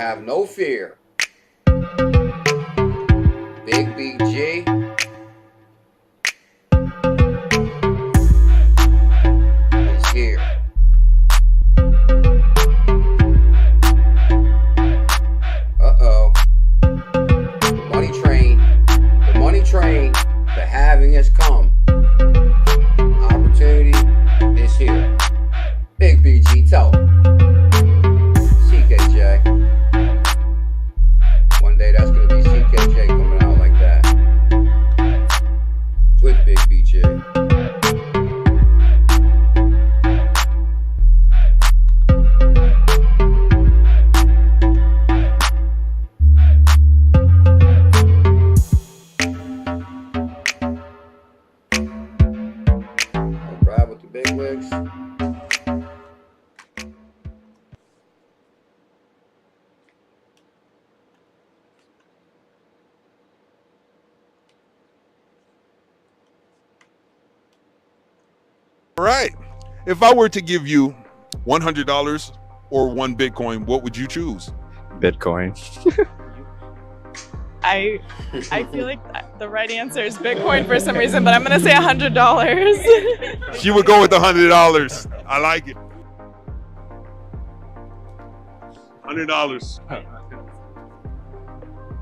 Have no fear. Big BG. Is here. Uh-oh. The money train, the halving has come. Opportunity is here. Big BG, tell them. CKJ. One day that's going to be CKJ coming out like that. With Big BG. Grab with the big wigs. All right. If I were to give you $100 or one Bitcoin, what would you choose? Bitcoin. I feel like the right answer is Bitcoin for some reason, but I'm gonna say $100. She would go with $100. I like it. $100.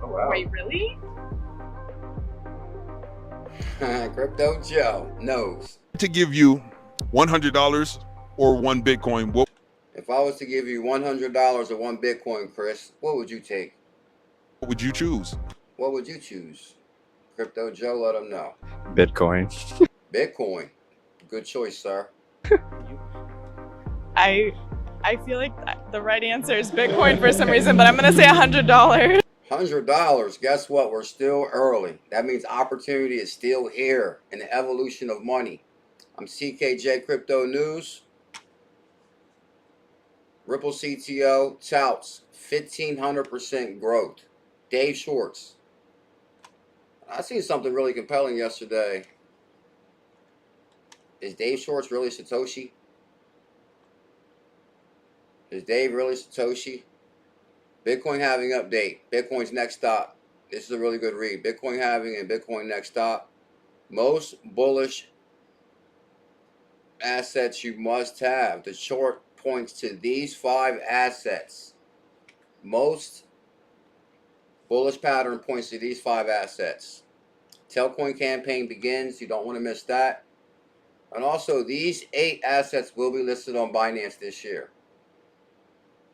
Oh, wow. Wait, really? Crypto Joe knows. To give you $100 or one Bitcoin, what? If I was to give you $100 or one Bitcoin, Chris, what would you take? What would you choose? What would you choose? Crypto Joe, let him know. Bitcoin. Bitcoin. Good choice, sir. I feel like the right answer is Bitcoin for some reason, but I'm gonna say $100. $100. Guess what? We're still early. That means opportunity is still here in the evolution of money. I'm CKJ Crypto News. Ripple CTO touts 1,500% growth. Dave Schwartz. I seen something really compelling yesterday. Is Dave Schwartz really Satoshi? Is Dave really Satoshi? Bitcoin halving update. Bitcoin's next stop. This is a really good read. Bitcoin halving and Bitcoin next stop. Most bullish assets you must have. The chart points to these 5 assets. Most bullish pattern points to these 5 assets. Telcoin campaign begins. You don't want to miss that. And also, these 8 assets will be listed on Binance this year.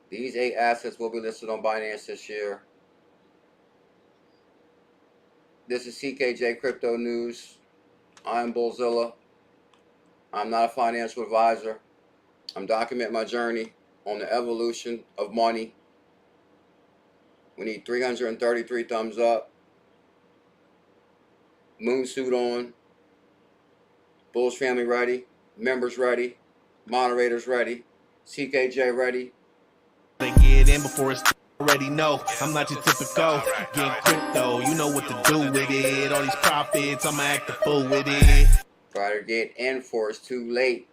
These 8 assets will be listed on Binance this year. This is CKJ Crypto News. I'm BuLLZiLLa. I'm not a financial advisor. I'm documenting my journey on the evolution of money. We need 333 thumbs up. Moon suit on. Bulls family ready. Members ready. Moderators ready. CKJ ready. They get in before it's already know. I'm not your typical get crypto. You know what to do with it. All these profits, I'ma act a fool with it. Try to get in before it's too late.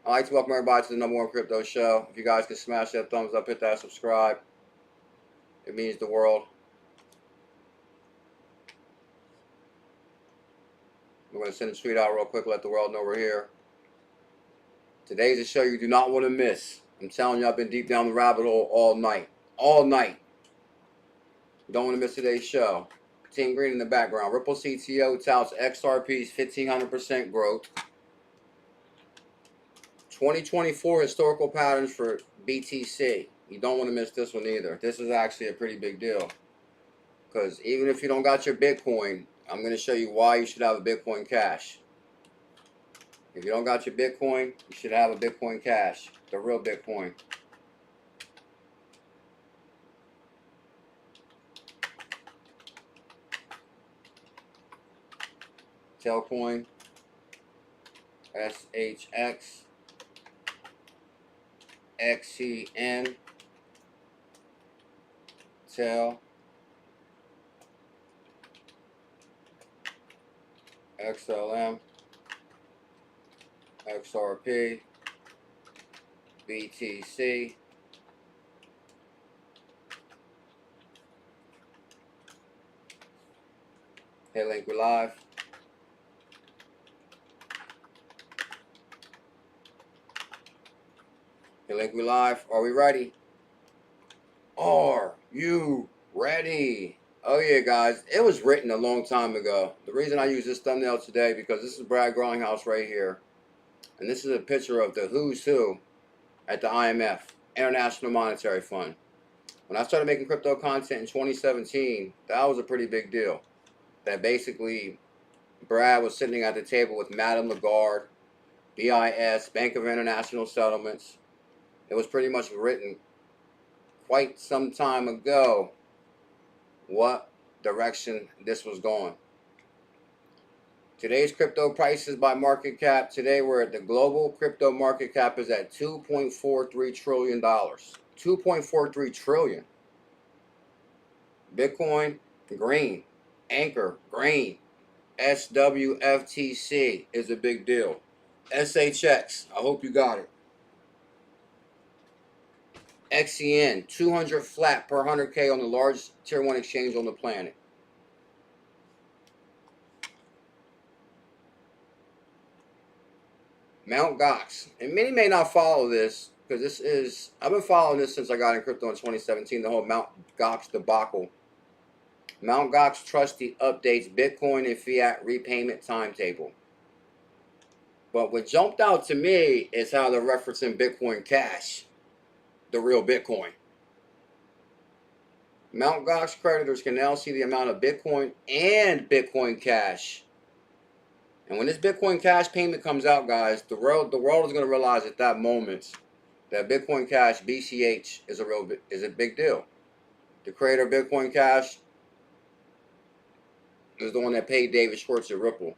I'd like to welcome everybody to the #1 crypto show. If you guys can smash that thumbs up, hit that subscribe. It means the world. We're going to send a tweet out real quick, let the world know we're here. Today's a show you do not want to miss. I'm telling you, I've been deep down the rabbit hole all night. All night. You don't want to miss today's show. Team Green in the background. Ripple CTO touts XRP's 1,500% growth. 2024 historical patterns for BTC. You don't want to miss this one either. This is actually a pretty big deal. Because even if you don't got your Bitcoin, I'm going to show you why you should have a Bitcoin Cash. If you don't got your Bitcoin, you should have a Bitcoin Cash. The real Bitcoin. Telcoin. SHX. XCN. Tel. XLM. XRP. BTC. Hey, Link, we live. Hey, Link, we live. Are we ready? Are you ready? Oh yeah, guys, it was written a long time ago. The reason I use this thumbnail today because this is Brad Growinghouse right here, and this is a picture of the who's who at the IMF, International Monetary Fund. When I started making crypto content in 2017, that was a pretty big deal. That basically Brad was sitting at the table with Madame Lagarde, BIS, Bank of International Settlements. It was pretty much written quite some time ago what direction this was going. Today's crypto prices by market cap. Today we're at the global crypto market cap is at $2.43 trillion. 2.43 trillion. Bitcoin, green. Anchor, green. SWFTC is a big deal. SHX, I hope you got it. XEN, 200 flat per 100K on the largest tier 1 exchange on the planet. Mt. Gox, and many may not follow this because this is, I've been following this since I got in crypto in 2017, the whole Mt. Gox debacle. Mt. Gox trustee updates Bitcoin and fiat repayment timetable. But what jumped out to me is how they're referencing Bitcoin Cash, the real Bitcoin. Mt. Gox creditors can now see the amount of Bitcoin and Bitcoin Cash. And when this Bitcoin Cash payment comes out, guys, the world is going to realize at that moment that Bitcoin Cash, BCH, is a big deal. The creator of Bitcoin Cash is the one that paid David Schwartz at Ripple.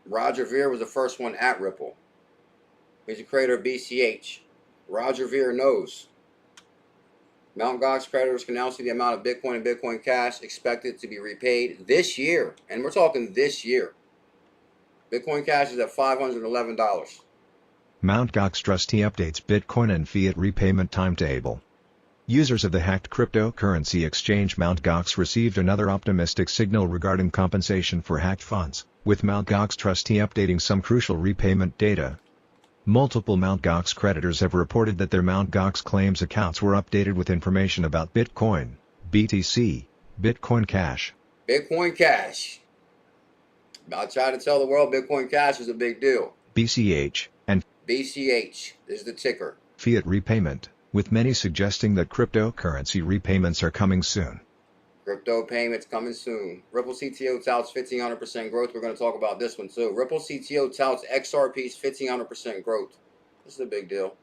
Roger Ver was the first one at Ripple. He's the creator of BCH. Roger Ver knows. Mt. Gox creditors can now see the amount of Bitcoin and Bitcoin Cash expected to be repaid this year. And we're talking this year. Bitcoin Cash is at $511. Mt. Gox trustee updates Bitcoin and fiat repayment timetable. Users of the hacked cryptocurrency exchange Mt. Gox received another optimistic signal regarding compensation for hacked funds, with Mt. Gox trustee updating some crucial repayment data. Multiple Mt. Gox creditors have reported that their Mt. Gox claims accounts were updated with information about Bitcoin, BTC, Bitcoin Cash. Bitcoin Cash. I'll try to tell the world Bitcoin Cash is a big deal. BCH, and BCH is the ticker. Fiat repayment, with many suggesting that cryptocurrency repayments are coming soon. Crypto payments coming soon. Ripple CTO touts 1,500% growth. We're going to talk about this one too. Ripple CTO touts XRP's 1,500% growth. This is a big deal.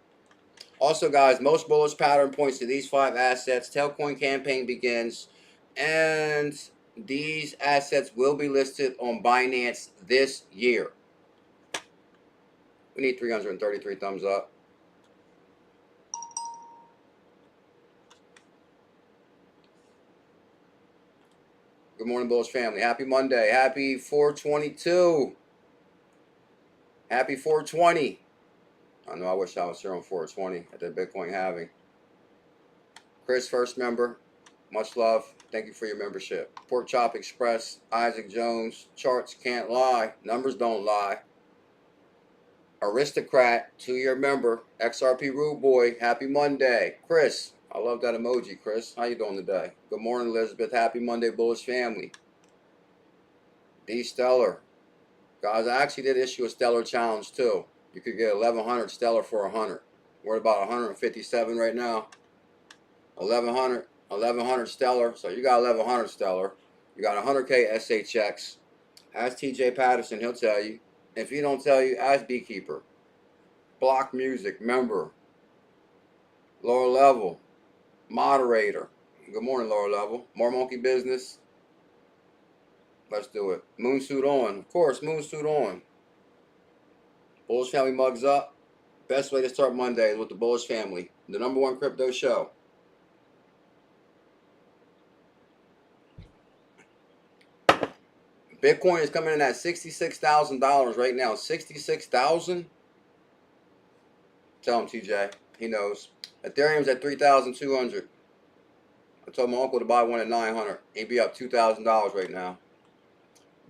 Also, guys, most bullish pattern points to these 5 assets. Telcoin campaign begins, and these assets will be listed on Binance this year. We need 333 thumbs up. Good morning, Bullish family. Happy Monday. Happy 422. Happy 420. I know I wish I was here on 420 at the Bitcoin halving. Chris, first member. Much love. Thank you for your membership. Pork Chop Express. Isaac Jones. Charts can't lie. Numbers don't lie. Aristocrat, 2-year member. XRP Rude Boy. Happy Monday. Chris. I love that emoji, Chris. How you doing today? Good morning, Elizabeth. Happy Monday, Bullish family. D Stellar. Guys, I actually did issue a Stellar challenge, too. You could get 1,100 Stellar for 100. We're at about 157 right now. 1,100 Stellar. So you got 1,100 Stellar. You got 100K SHX. Ask TJ Patterson. He'll tell you. If he don't tell you, ask Beekeeper. Block Music. Member. Lower Level. Moderator. Good morning, Lower Level. More monkey business. Let's do it. Moon suit on. Of course, moon suit on. Bullish family mugs up. Best way to start Monday is with the Bullish family. The #1 crypto show. Bitcoin is coming in at $66,000 right now. 66,000? Tell him, TJ. He knows. Ethereum's at 3,200. I told my uncle to buy one at 900. He'd be up $2,000 right now.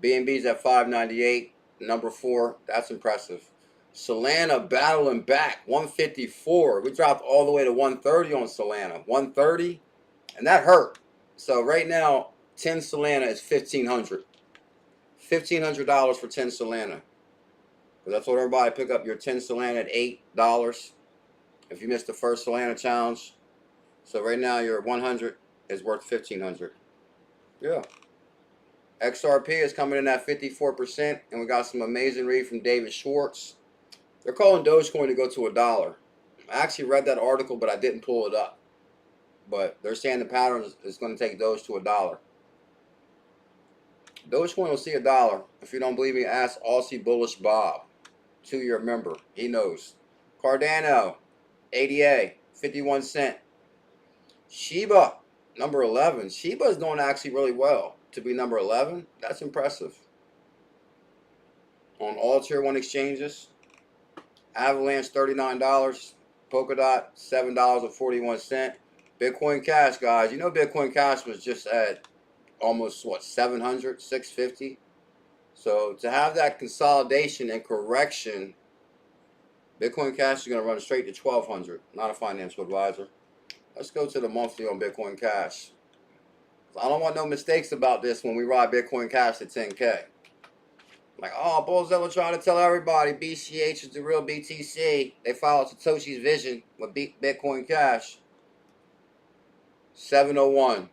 BNB's at 598. Number 4. That's impressive. Solana battling back. 154. We dropped all the way to 130 on Solana. 130. And that hurt. So right now, 10 Solana is $1,500. $1,500 for 10 Solana. That's what everybody pick up your 10 Solana at $8 if you missed the first Solana challenge. So right now your 100 is worth $1,500. Yeah. XRP is coming in at 54%, and we got some amazing read from David Schwartz. They're calling Dogecoin to go to $1. I actually read that article, but I didn't pull it up. But they're saying the pattern is going to take Doge to $1. Dogecoin will see $1. If you don't believe me, ask Aussie Bullish Bob, 2-year member. He knows. Cardano, ADA, 51 cent. Shiba, number 11. Shiba is doing actually really well. To be number 11, that's impressive. On all tier 1 exchanges, Avalanche, $39. Polkadot, $7.41. Bitcoin Cash, guys. You know Bitcoin Cash was just at almost, what, 700, 650? So to have that consolidation and correction, Bitcoin Cash is going to run straight to 1,200. Not a financial advisor. Let's go to the monthly on Bitcoin Cash. I don't want no mistakes about this when we ride Bitcoin Cash to 10K. Like, oh, BuLLZiLla trying to tell everybody BCH is the real BTC. They followed Satoshi's vision with Bitcoin Cash. 701.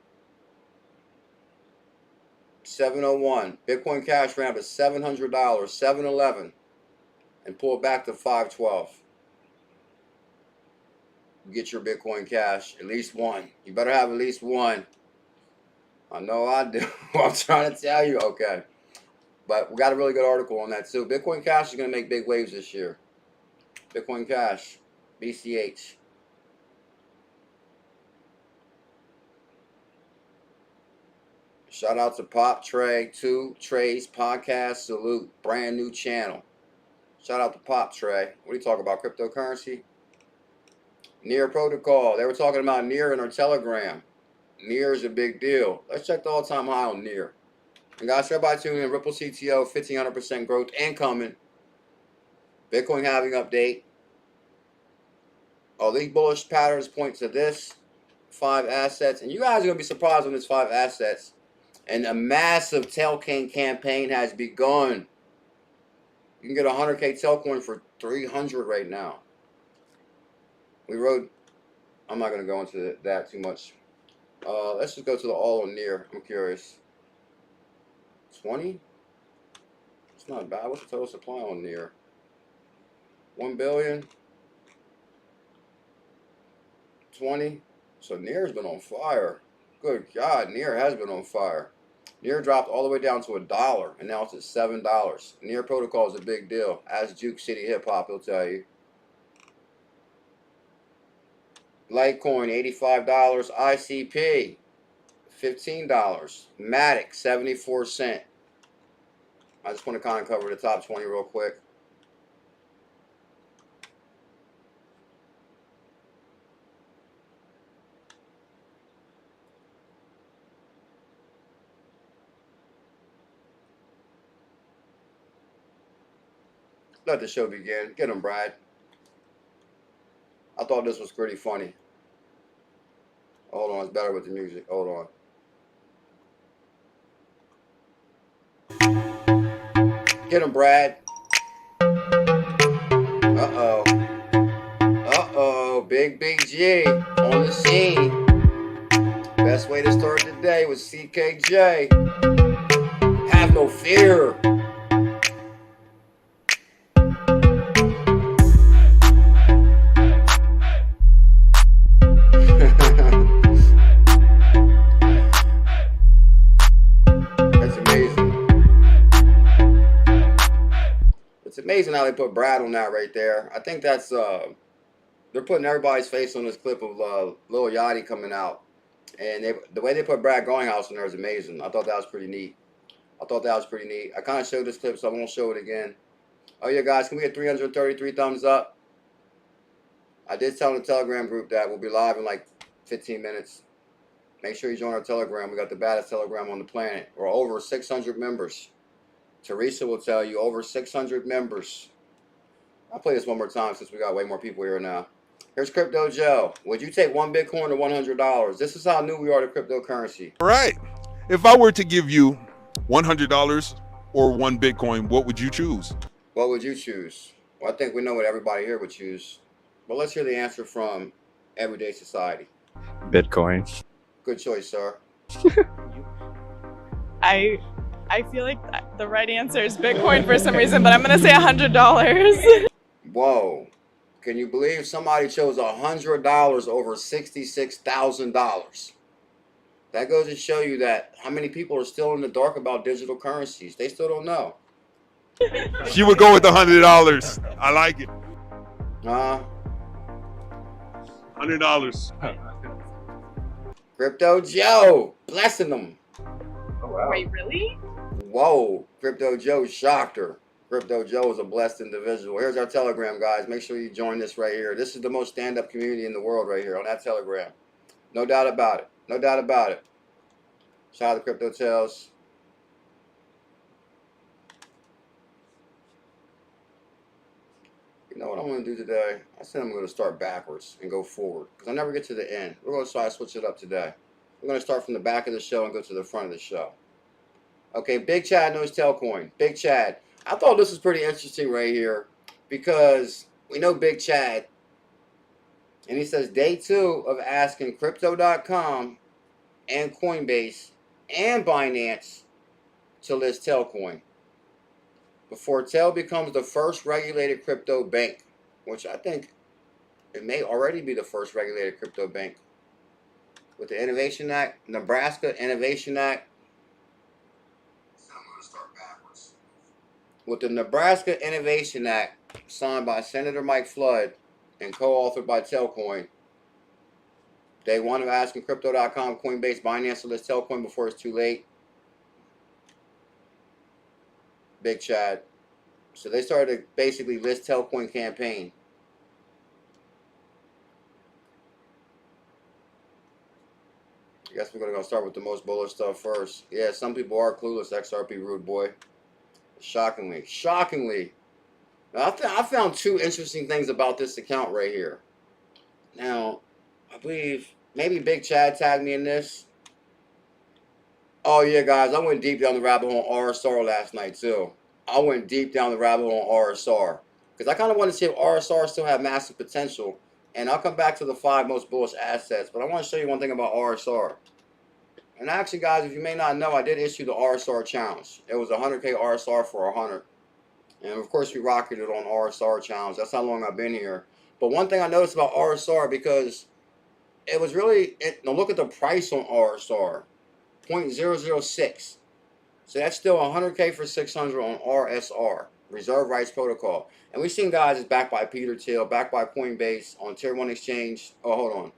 701. Bitcoin Cash ran up to $700. 711. And pulled back to 512. Get your Bitcoin Cash. At least one. You better have at least one. I know I do. I'm trying to tell you. Okay. But we got a really good article on that too. Bitcoin Cash is going to make big waves this year. Bitcoin Cash. BCH. Shout out to Pop Trey, 2 Trey's podcast. Salute. Brand new channel. Shout out to Pop Trey. What are you talking about? Cryptocurrency? Near protocol. They were talking about Near in our Telegram. Near is a big deal. Let's check the all-time high on Near. And guys, everybody tune in. Ripple CTO, 1,500% growth incoming. Bitcoin halving update. All these bullish patterns point to this 5 assets. And you guys are going to be surprised on this 5 assets. And a massive Telcoin campaign has begun. You can get 100K Telcoin for 300 right now. We rode. I'm not going to go into that too much. Let's just go to the all on Near. I'm curious. 20? It's not bad. What's the total supply on Near? 1 billion? 20? So Near's been on fire. Good God, Near has been on fire. Near dropped all the way down to $1, and now it's at $7. Near protocol is a big deal. Ask Juke City Hip Hop, he'll tell you. Litecoin, $85. ICP, $15. Matic, 74 cents. I just want to kind of cover the top 20 real quick. Let the show begin. Get him, Brad. I thought this was pretty funny. Hold on, it's better with the music. Hold on. Get him, Brad. Uh-oh. Uh-oh. Big G on the scene. Best way to start the day was CKJ. Have no fear. Amazing how they put Brad on that right there. I think that's they're putting everybody's face on this clip of Lil Yachty coming out, and the way they put Brad Garlinghouse in there is amazing. I thought that was pretty neat. I kind of showed this clip, so I won't show it again. Oh yeah, guys, can we get 333 thumbs up? I did tell the Telegram group that we'll be live in like 15 minutes. Make sure you join our Telegram. We got the baddest Telegram on the planet. We're over 600 members. Teresa will tell you, over 600 members. I'll play this one more time since we got way more people here now. Here's Crypto Joe. Would you take one Bitcoin or $100? This is how new we are to cryptocurrency. All right. If I were to give you $100 or one Bitcoin, what would you choose? What would you choose? Well, I think we know what everybody here would choose. But let's hear the answer from Everyday Society. Bitcoin. Good choice, sir. I feel like the right answer is Bitcoin for some reason, but I'm gonna say $100. Whoa. Can you believe somebody chose $100 over $66,000? That goes to show you that how many people are still in the dark about digital currencies. They still don't know. She would go with the $100. I like it. $100. Crypto Joe, blessing them. Wait, really? Whoa, Crypto Joe shocked her. Crypto Joe is a blessed individual. Here's our Telegram, guys. Make sure you join this right here. This is the most stand-up community in the world right here on that Telegram. No doubt about it. No doubt about it. Shout out to Crypto Tales. You know what I'm going to do today? I said I'm going to start backwards and go forward because I never get to the end. We're going to try to switch it up today. We're going to start from the back of the show and go to the front of the show. Okay, Big Chad knows Telcoin. Big Chad. I thought this was pretty interesting right here because we know Big Chad. And he says day 2 of asking Crypto.com and Coinbase and Binance to list Telcoin before Tel becomes the first regulated crypto bank, which I think it may already be the first regulated crypto bank. With the Innovation Act, Nebraska Innovation Act. I'm going to start backwards. With the Nebraska Innovation Act signed by Senator Mike Flood and co-authored by Telcoin, day 1 of asking Crypto.com, Coinbase, Binance to list Telcoin before it's too late. Big Chad. So they started to basically list Telcoin campaign. I guess we're going to go start with the most bullish stuff first. Yeah, some people are clueless, XRP rude boy. Shockingly. Shockingly. Now, I found 2 interesting things about this account right here. Now, I believe maybe Big Chad tagged me in this. Oh, yeah, guys, I went deep down the rabbit hole on RSR last night, too. I went deep down the rabbit hole on RSR. Because I kind of want to see if RSR still have massive potential. And I'll come back to the 5 most bullish assets. But I want to show you one thing about RSR. And actually, guys, if you may not know, I did issue the RSR challenge. It was 100K RSR for 100. And, of course, we rocketed on RSR challenge. That's how long I've been here. But one thing I noticed about RSR, because it was really, now look at the price on RSR. 0.006. So that's still 100K for 600 on RSR, Reserve Rights Protocol. And we've seen guys, it's backed by Peter Thiel, backed by Coinbase on Tier 1 exchange. Oh, hold on.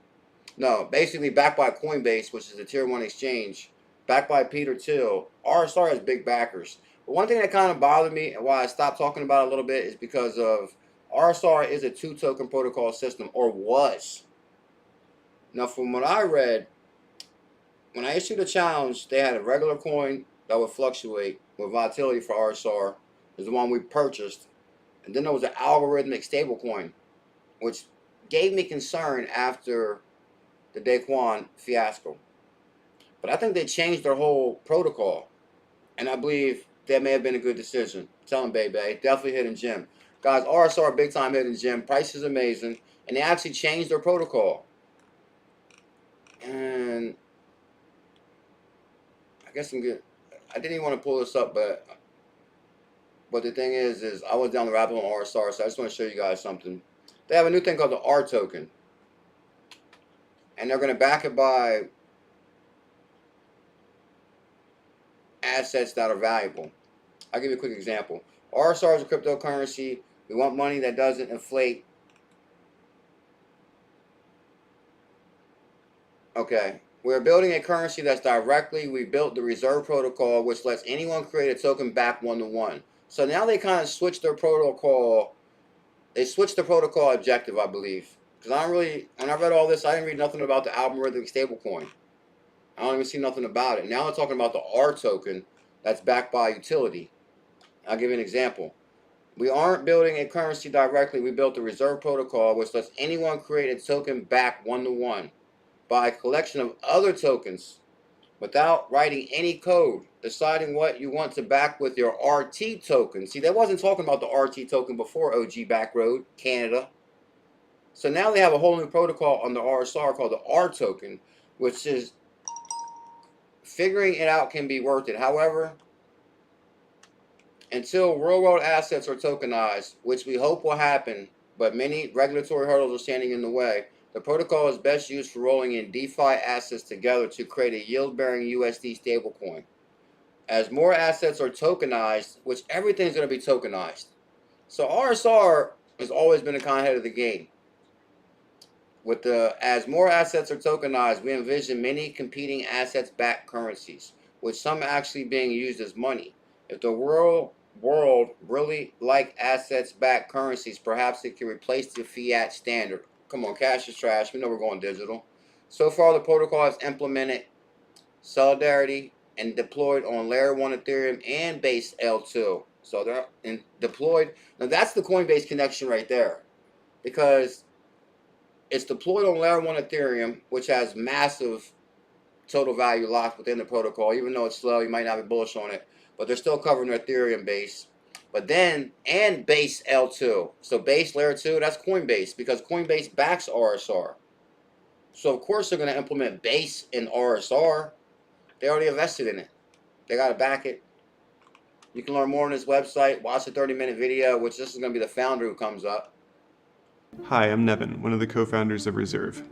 No, basically backed by Coinbase, which is a Tier 1 exchange, backed by Peter Thiel. RSR has big backers. But one thing that kind of bothered me and why I stopped talking about it a little bit is because of RSR is a 2-token protocol system, or was. Now, from what I read, when I issued a challenge, they had a regular coin that would fluctuate with volatility for RSR, is the one we purchased. And then there was an algorithmic stablecoin, which gave me concern after the Daquan fiasco. But I think they changed their whole protocol. And I believe that may have been a good decision. Tell them, baby. Definitely hidden gem. Guys, RSR, big time hidden gem. Price is amazing. And they actually changed their protocol. And I guess I'm good. I didn't even want to pull this up, but the thing is I was down the rabbit hole on RSR, so I just want to show you guys something. They have a new thing called the R token. And they're going to back it by assets that are valuable. I'll give you a quick example. RSR is a cryptocurrency. We want money that doesn't inflate. Okay. We're building a currency that's directly, we built the reserve protocol, which lets anyone create a token back 1-to-1. So now they kind of switched their protocol. They switched the protocol objective, I believe. Because I don't really, when I read all this, I didn't read nothing about the algorithmic stablecoin. I don't even see nothing about it. Now they're talking about the R token that's backed by a utility. I'll give you an example. We aren't building a currency directly. We built a reserve protocol which lets anyone create a token backed one-to-one by a collection of other tokens without writing any code, deciding what you want to back with your RT token. See, they wasn't talking about the RT token before OG Backroad, Canada. So now they have a whole new protocol on the RSR called the R token, which is figuring it out can be worth it. However, until real-world assets are tokenized, which we hope will happen, but many regulatory hurdles are standing in the way, the protocol is best used for rolling in DeFi assets together to create a yield-bearing USD stablecoin. As more assets are tokenized, which everything's going to be tokenized. So RSR has always been a kind of head of the game. As more assets are tokenized, we envision many competing assets-backed currencies, with some actually being used as money. If the world really like assets-backed currencies, perhaps it can replace the fiat standard. Come on, cash is trash. We know we're going digital. So far, the protocol has implemented Solidarity and deployed on Layer 1 Ethereum and Base L2. So they're deployed. Now that's the Coinbase connection right there, because it's deployed on Layer 1 Ethereum, which has massive total value locked within the protocol. Even though it's slow, you might not be bullish on it, but they're still covering their Ethereum base. But then, and Base L2. So Base Layer 2, that's Coinbase, because Coinbase backs RSR. So of course they're going to implement Base in RSR. They already invested in it. They got to back it. You can learn more on this website. Watch the 30-minute video, which this is going to be the founder who comes up. Hi, I'm Nevin, one of the co-founders of Reserve.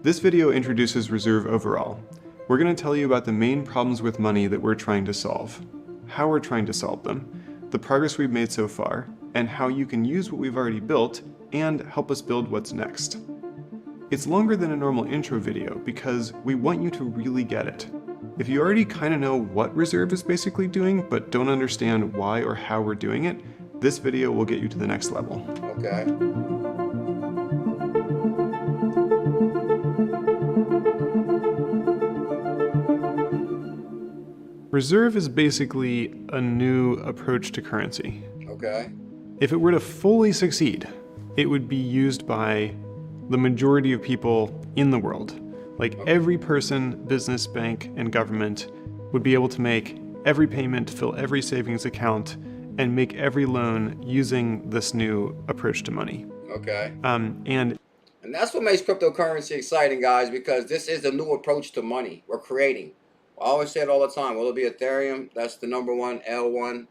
This video introduces Reserve overall. We're going to tell you about the main problems with money that we're trying to solve, how we're trying to solve them, the progress we've made so far, and how you can use what we've already built and help us build what's next. It's longer than a normal intro video because we want you to really get it. If you already kind of know what Reserve is basically doing but don't understand why or how we're doing it, this video will get you to the next level. Okay. Reserve is basically a new approach to currency. Okay. If it were to fully succeed, it would be used by the majority of people in the world. Like every person, business, bank, and government would be able to make every payment, fill every savings account, and make every loan using this new approach to money. Okay. And that's what makes cryptocurrency exciting, guys, because this is a new approach to money we're creating. I always say it all the time. Will it be Ethereum? That's the #1, L1.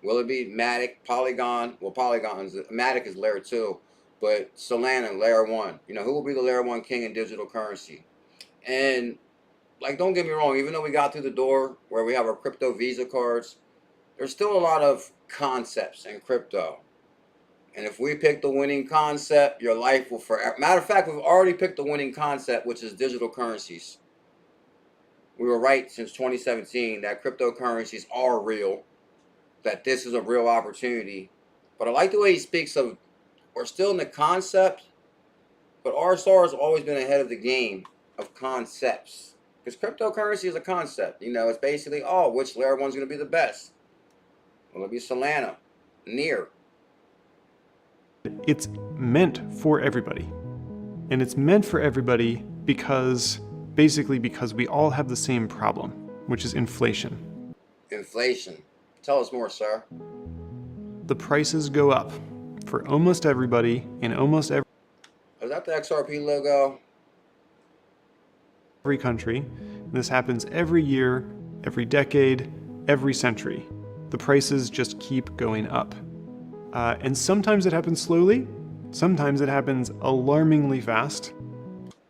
Will it be Matic, Polygon? Well, Matic is Layer 2, but Solana, Layer 1. You know, who will be the Layer 1 king in digital currency? And, like, don't get me wrong, even though we got through the door where we have our crypto Visa cards, there's still a lot of concepts in crypto. And if we pick the winning concept, your life will forever. Matter of fact, we've already picked the winning concept, which is digital currencies. We were right since 2017 that cryptocurrencies are real, that this is a real opportunity. But I like the way he speaks of, we're still in the concept, but RSR has always been ahead of the game of concepts. Because cryptocurrency is a concept. You know, it's basically, oh, which Layer 1 is going to be the best? Will it be Solana? Near? it's meant for everybody. And it's meant for everybody because, basically because we all have the same problem, which is inflation. Inflation. Tell us more, sir. The prices go up for almost everybody in almost every Is that the XRP logo? country. This happens every year, every decade, every century. The prices just keep going up. And sometimes it happens slowly, sometimes it happens alarmingly fast.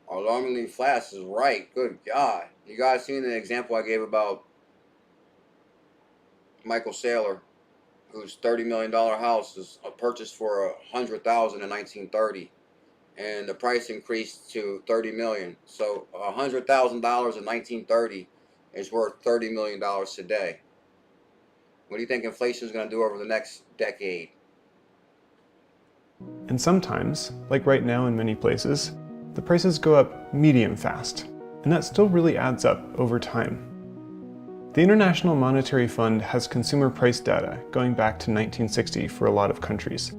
Alarmingly fast is right. Good God. You guys seen the example I gave about Michael Saylor, whose $30 million house is purchased for $100,000 in 1930. And the price increased to $30 million. So $100,000 in 1930 is worth $30 million today. What do you think inflation is going to do over the next decade? And sometimes, like right now in many places, the prices go up medium fast. And that still really adds up over time. The International Monetary Fund has consumer price data going back to 1960 for a lot of countries.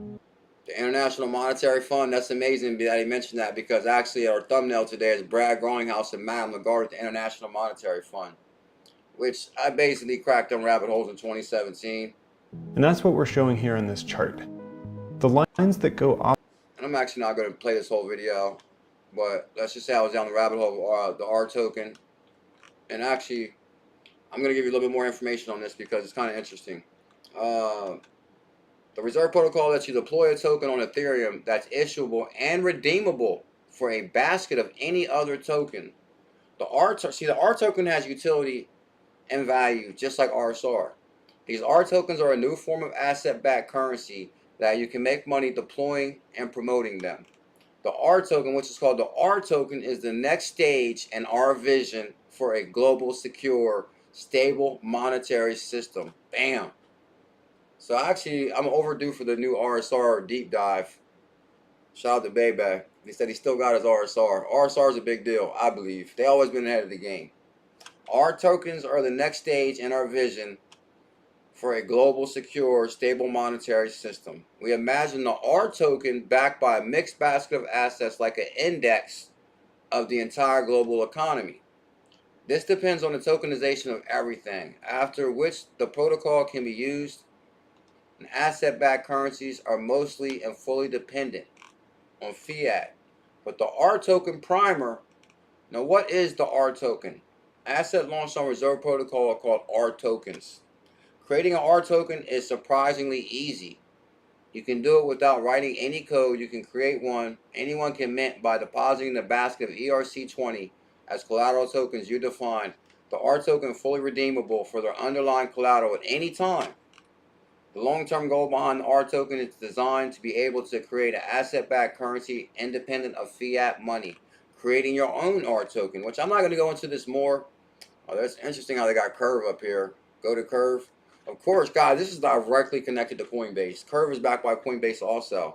The International Monetary Fund, that's amazing that he mentioned that, because actually our thumbnail today is Brad Growinghouse and Mme regarding the International Monetary Fund, which I basically cracked them rabbit holes in 2017. And that's what we're showing here on this chart. The lines that go off. And I'm actually not going to play this whole video, but let's just say I was down the rabbit hole of the R token. And actually, I'm going to give you a little bit more information on this because it's kind of interesting. The reserve protocol lets you deploy a token on Ethereum that's issuable and redeemable for a basket of any other token. The R token has utility and value just like RSR. These R tokens are a new form of asset-backed currency that you can make money deploying and promoting them. The R token, which is called the R token, is the next stage in our vision for a global, secure, stable monetary system. Bam! So actually, I'm overdue for the new RSR deep dive. Shout out to 𝕝𝕚𝕚. He said he still got his RSR. RSR is a big deal, I believe. They always been ahead of the game. R tokens are the next stage in our vision for a global, secure, stable monetary system. We imagine the R token backed by a mixed basket of assets like an index of the entire global economy. This depends on the tokenization of everything, after which the protocol can be used. And asset-backed currencies are mostly and fully dependent on fiat. But the R token primer, now what is the R token? Asset launched on reserve protocol are called R tokens. Creating an R token is surprisingly easy. You can do it without writing any code. You can create one. Anyone can mint by depositing the basket of ERC20 as collateral tokens you define. The R token fully redeemable for their underlying collateral at any time. The long-term goal behind the R token is designed to be able to create an asset-backed currency independent of fiat money, creating your own R token, which I'm not going to go into this more. Oh, that's interesting how they got Curve up here. Go to Curve. Of course, guys, this is directly connected to Coinbase. Curve is backed by Coinbase also.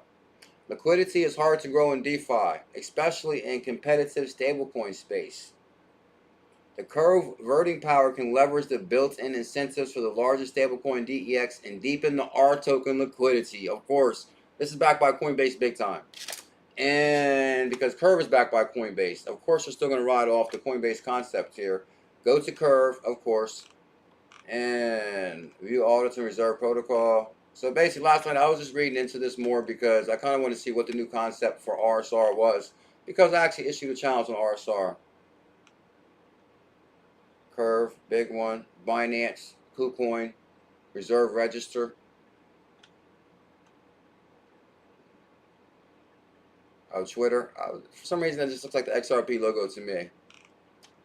Liquidity is hard to grow in DeFi, especially in competitive stablecoin space. The Curve voting power can leverage the built-in incentives for the largest stablecoin DEX and deepen the R token liquidity. Of course, this is backed by Coinbase big time. And because Curve is backed by Coinbase, of course, we're still going to ride off the Coinbase concept here. Go to Curve, of course, and view audits and reserve protocol. So basically, last night I was just reading into this more because I kind of want to see what the new concept for RSR was, because I actually issued a challenge on RSR. Curve, big one. Binance, KuCoin, Reserve Register. Twitter. For some reason, it just looks like the XRP logo to me.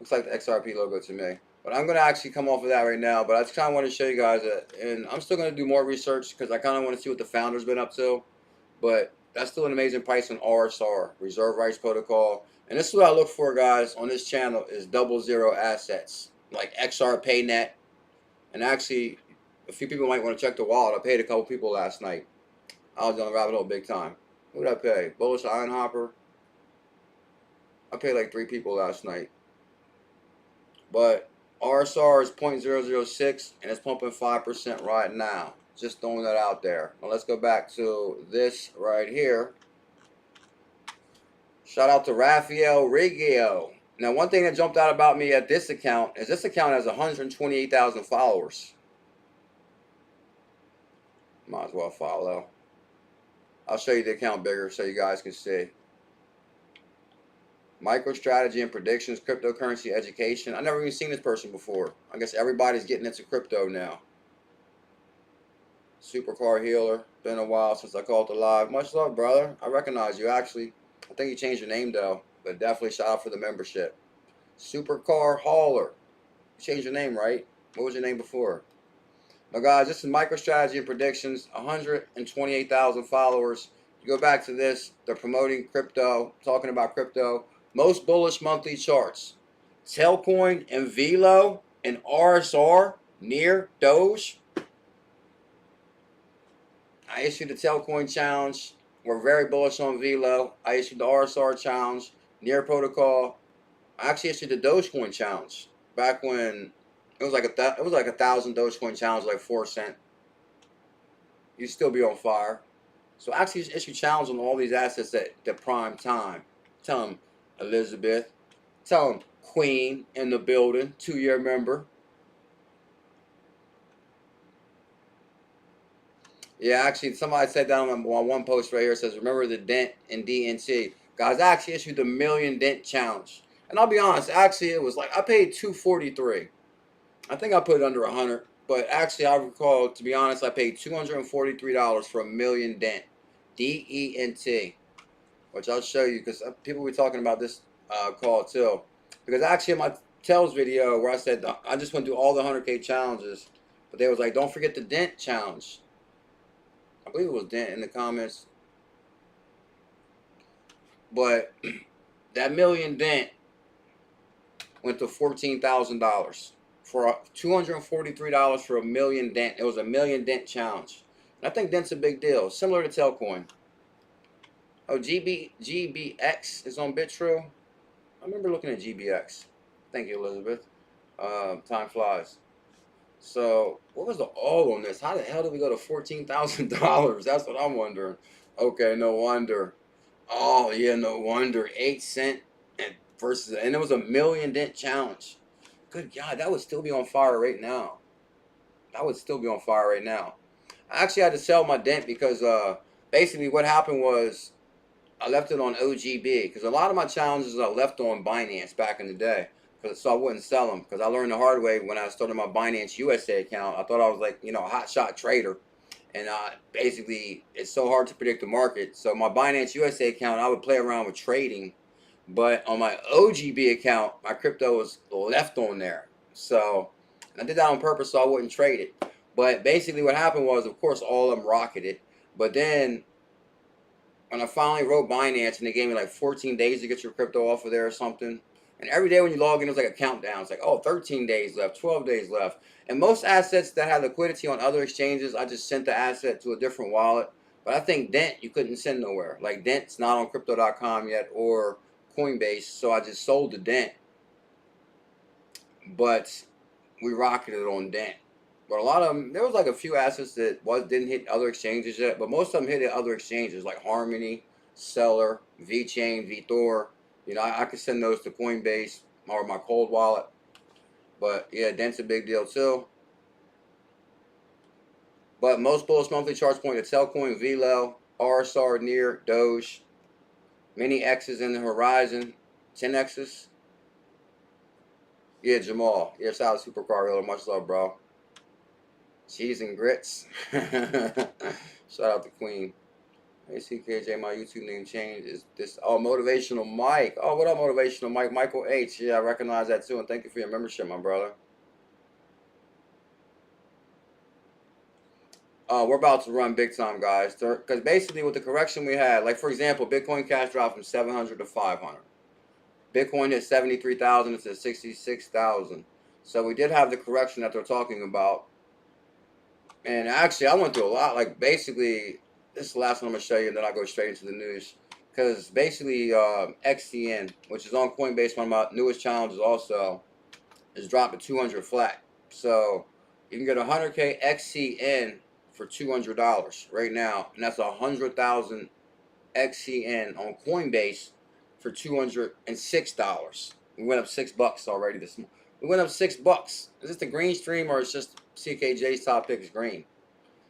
Looks like the XRP logo to me. But I'm going to actually come off of that right now. But I just kind of want to show you guys that. And I'm still going to do more research because I kind of want to see what the founder's been up to. But that's still an amazing price on RSR, Reserve Rights Protocol. And this is what I look for, guys, on this channel is 00 assets. Like XRPayNet. And actually, a few people might want to check the wallet. I paid a couple people last night. I was on the rabbit hole big time. Who did I pay? Bullish ℚ𝕝𝕚𝕝. I paid like 3 people last night. But RSR is 0.006 and it's pumping 5% right now. Just throwing that out there. Now let's go back to this right here. Shout out to Raphael Riggio. Now, one thing that jumped out about me at this account is this account has 128,000 followers. Might as well follow. I'll show you the account bigger so you guys can see. MicroStrategy and predictions, cryptocurrency education. I've never even seen this person before. I guess everybody's getting into crypto now. Supercar Healer. Been a while since I called it live. Much love, brother. I recognize you, actually. I think you changed your name, though. But definitely shout out for the membership. Supercar Hauler. You changed your name, right? What was your name before? Now, guys, this is MicroStrategy and predictions. 128,000 followers. You go back to this. They're promoting crypto, talking about crypto. Most bullish monthly charts. Telcoin and Velo and RSR near Doge. I issued the Telcoin challenge. We're very bullish on Velo. I issued the RSR challenge. Near protocol. I actually issued the Dogecoin challenge back when it was like it was like 1,000 Dogecoin challenge, like 4 cents. You'd still be on fire. So I actually issue challenge on all these assets at the prime time. Tell them Elizabeth. Tell them Queen in the building, 2-year member. Yeah, actually, somebody said that on one post right here. It says, remember the dent in DNC. Guys, I actually issued the million dent challenge. And I'll be honest, actually, it was like, I paid $243. I think I put it under 100. But actually, I recall, to be honest, I paid $243 for a million dent. DENT. Which I'll show you, because people were talking about this call too. Because actually, in my Tells video where I said, I just went through all the 100K challenges. But they was like, don't forget the dent challenge. I believe it was Dent in the comments. But that million Dent went to $14,000 for $243 for a million Dent. It was a million Dent challenge. And I think Dent's a big deal, similar to Telcoin. Oh, GBX is on BitTrue. I remember looking at GBX. Thank you, Elizabeth. Time flies. So, what was the all on this? How the hell did we go to $14,000? That's what I'm wondering. Okay, no wonder. Oh, yeah, no wonder. 8 cent versus, and it was a million dent challenge. Good God, that would still be on fire right now. That would still be on fire right now. I actually had to sell my dent because basically what happened was I left it on OGB because a lot of my challenges I left on Binance back in the day. So I wouldn't sell them because I learned the hard way when I started my Binance USA account. I thought I was like, you know, a hotshot trader. And basically, it's so hard to predict the market. So my Binance USA account, I would play around with trading. But on my OGB account, my crypto was left on there. So I did that on purpose so I wouldn't trade it. But basically what happened was, of course, all of them rocketed. But then when I finally wrote Binance and they gave me like 14 days to get your crypto off of there or something. And every day when you log in, it was like a countdown. It's like, oh, 13 days left, 12 days left. And most assets that had liquidity on other exchanges, I just sent the asset to a different wallet. But I think Dent, you couldn't send nowhere. Like Dent's not on Crypto.com yet or Coinbase, so I just sold the Dent. But we rocketed on Dent. But a lot of them, there was like a few assets that didn't hit other exchanges yet. But most of them hit other exchanges like Harmony, Seller, VeChain, VeThor. You know, I could send those to Coinbase or my cold wallet. But yeah, Dent's a big deal too. But most bullish monthly charts point to Telcoin, Velo, RSR, NEAR, Doge. Many X's in the horizon. 10 X's. Yeah, Jamal. Yeah, shout out to Supercar Hiller. Much love, bro. Cheese and grits. Shout out to Queen. Hey, CKJ, my YouTube name changed. Is this? Oh, Motivational Mike. Oh, what up, Motivational Mike? Michael H. Yeah, I recognize that too. And thank you for your membership, my brother. We're about to run big time, guys. Because basically, with the correction we had, like for example, Bitcoin Cash dropped from 700 to 500. Bitcoin hit 73,000 to 66,000. So we did have the correction that they're talking about. And actually, I went through a lot. Like basically, this is the last one I'm going to show you, and then I'll go straight into the news. Because basically, XCN, which is on Coinbase, one of my newest challenges also, is dropped to 200 flat. So you can get 100K XCN for $200 right now. And that's 100,000 XCN on Coinbase for $206. We went up $6 already this month. We went up $6. Is this the green stream or it's just CKJ's top pick is green?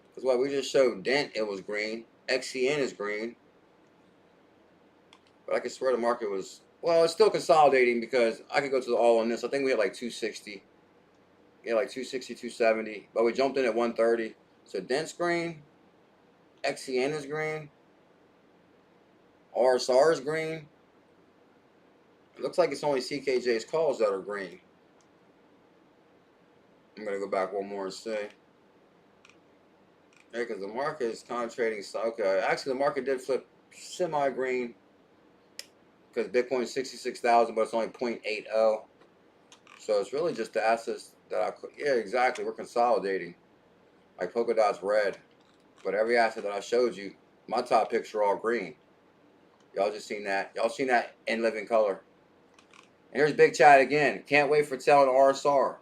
Because what we just showed Dent, it was green. XCN is green. But I can swear the market was, well, it's still consolidating because I could go to the all on this. I think we had like 260. Yeah, like 260, 270. But we jumped in at 130. So Dent's green. XCN is green. RSR is green. It looks like it's only CKJ's calls that are green. I'm going to go back one more and see. Yeah, because the market is kind of trading. Okay, actually the market did flip semi-green. Because Bitcoin is 66,000, but it's only 0.80. So it's really just the assets that yeah, exactly. We're consolidating. Like Polkadot's red. But every asset that I showed you, my top picks are all green. Y'all just seen that. Y'all seen that in living color. And here's Big Chat again. Can't wait for Tel and RSR.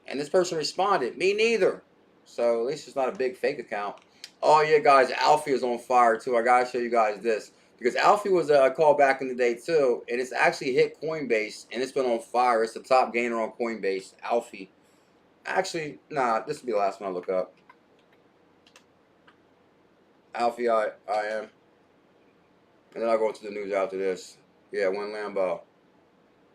And this person responded, me neither. So at least it's not a big fake account. Oh yeah, guys, Alfie is on fire too. I gotta show you guys this. Because Alfie was a call back in the day too. And it's actually hit Coinbase. And it's been on fire. It's the top gainer on Coinbase. Alfie. Actually, nah, this will be the last one I look up. Alfie I am. And then I'll go to the news after this. Yeah, one Lambo.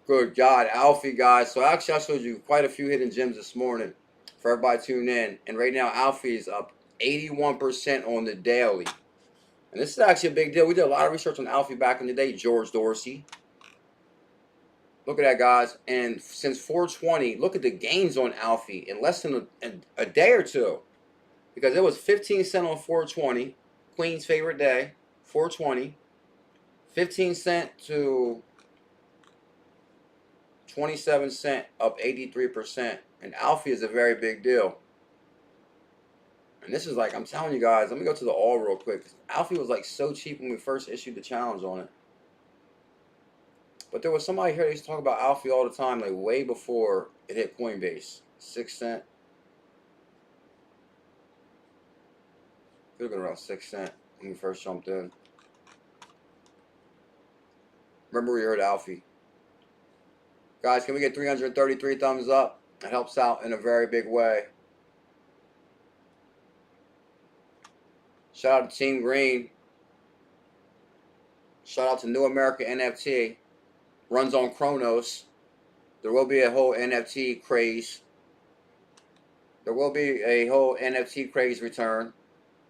Good God, Alfie, guys. So actually, I showed you quite a few hidden gems this morning for everybody tuning in. And right now, Alfie is up 81% on the daily. And this is actually a big deal. We did a lot of research on Alfie back in the day, George Dorsey. Look at that, guys. And since 420, look at the gains on Alfie in less than a day or two. Because it was 15 cents on 420, Queen's favorite day, 420. 15 cents to 27 cents, up 83%. And Alfie is a very big deal. And this is like, I'm telling you guys, let me go to the all real quick. Alfie was like so cheap when we first issued the challenge on it. But there was somebody here that used to talk about Alfie all the time, like way before it hit Coinbase. 6 cents. Could have been around 6 cents when we first jumped in. Remember we heard Alfie. Guys, can we get 333 thumbs up? That helps out in a very big way. Shout out to Team Green. Shout out to New America NFT. Runs on Cronos. There will be a whole NFT craze. There will be a whole NFT craze return.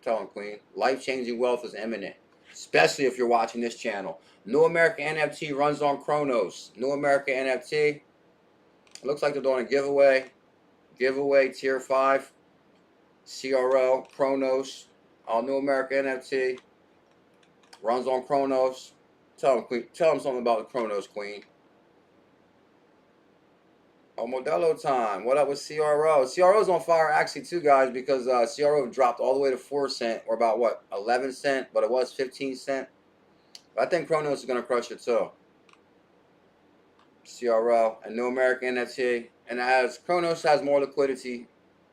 Tell him, Queen. Life-changing wealth is imminent. Especially if you're watching this channel. New America NFT runs on Cronos. New America NFT. It looks like they're doing a giveaway. Giveaway tier 5. CRO. Cronos. All New America NFT. Runs on Cronos. Tell him, Queen. Tell him something about the Cronos, Queen. Oh, Modelo time. What up with CRO? CRO's on fire actually too, guys, because CRO dropped all the way to 4 cents, or about what, 11 cents, but it was 15 cents. But I think Cronos is gonna crush it too. CRO and New American NFT, and as Cronos has more liquidity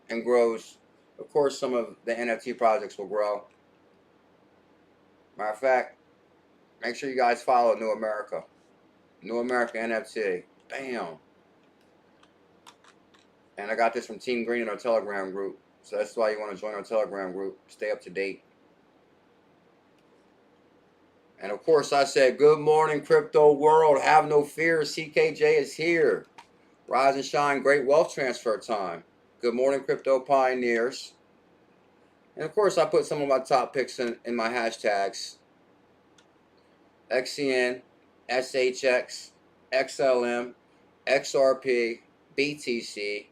and grows, of course some of the NFT projects will grow. Matter of fact, make sure you guys follow New America. New America NFT. Bam. And I got this from Team Green in our Telegram group. So that's why you want to join our Telegram group. Stay up to date. And of course I said, good morning, crypto world. Have no fear. CKJ is here. Rise and shine. Great wealth transfer time. Good morning, crypto pioneers. And of course I put some of my top picks in my hashtags. XCN, SHX, XLM, XRP, BTC,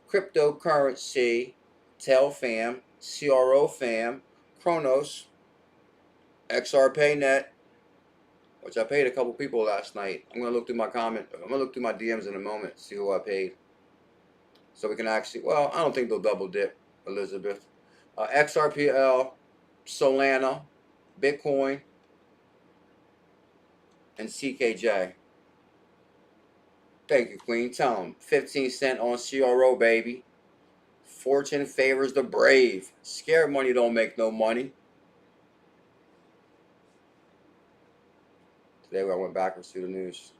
cryptocurrency, TEL-FAM, CRO-FAM, Cronos, XRPayNet, which I paid a couple people last night. I'm gonna look through my DMs in a moment, see who I paid. So we can actually, well, I don't think they'll double dip, Elizabeth. XRPL, Solana, Bitcoin, and CKJ. Thank you, Queen. Tell them. 15 cents on CRO, baby. Fortune favors the brave. Scared money don't make no money. Today I went backwards through the news.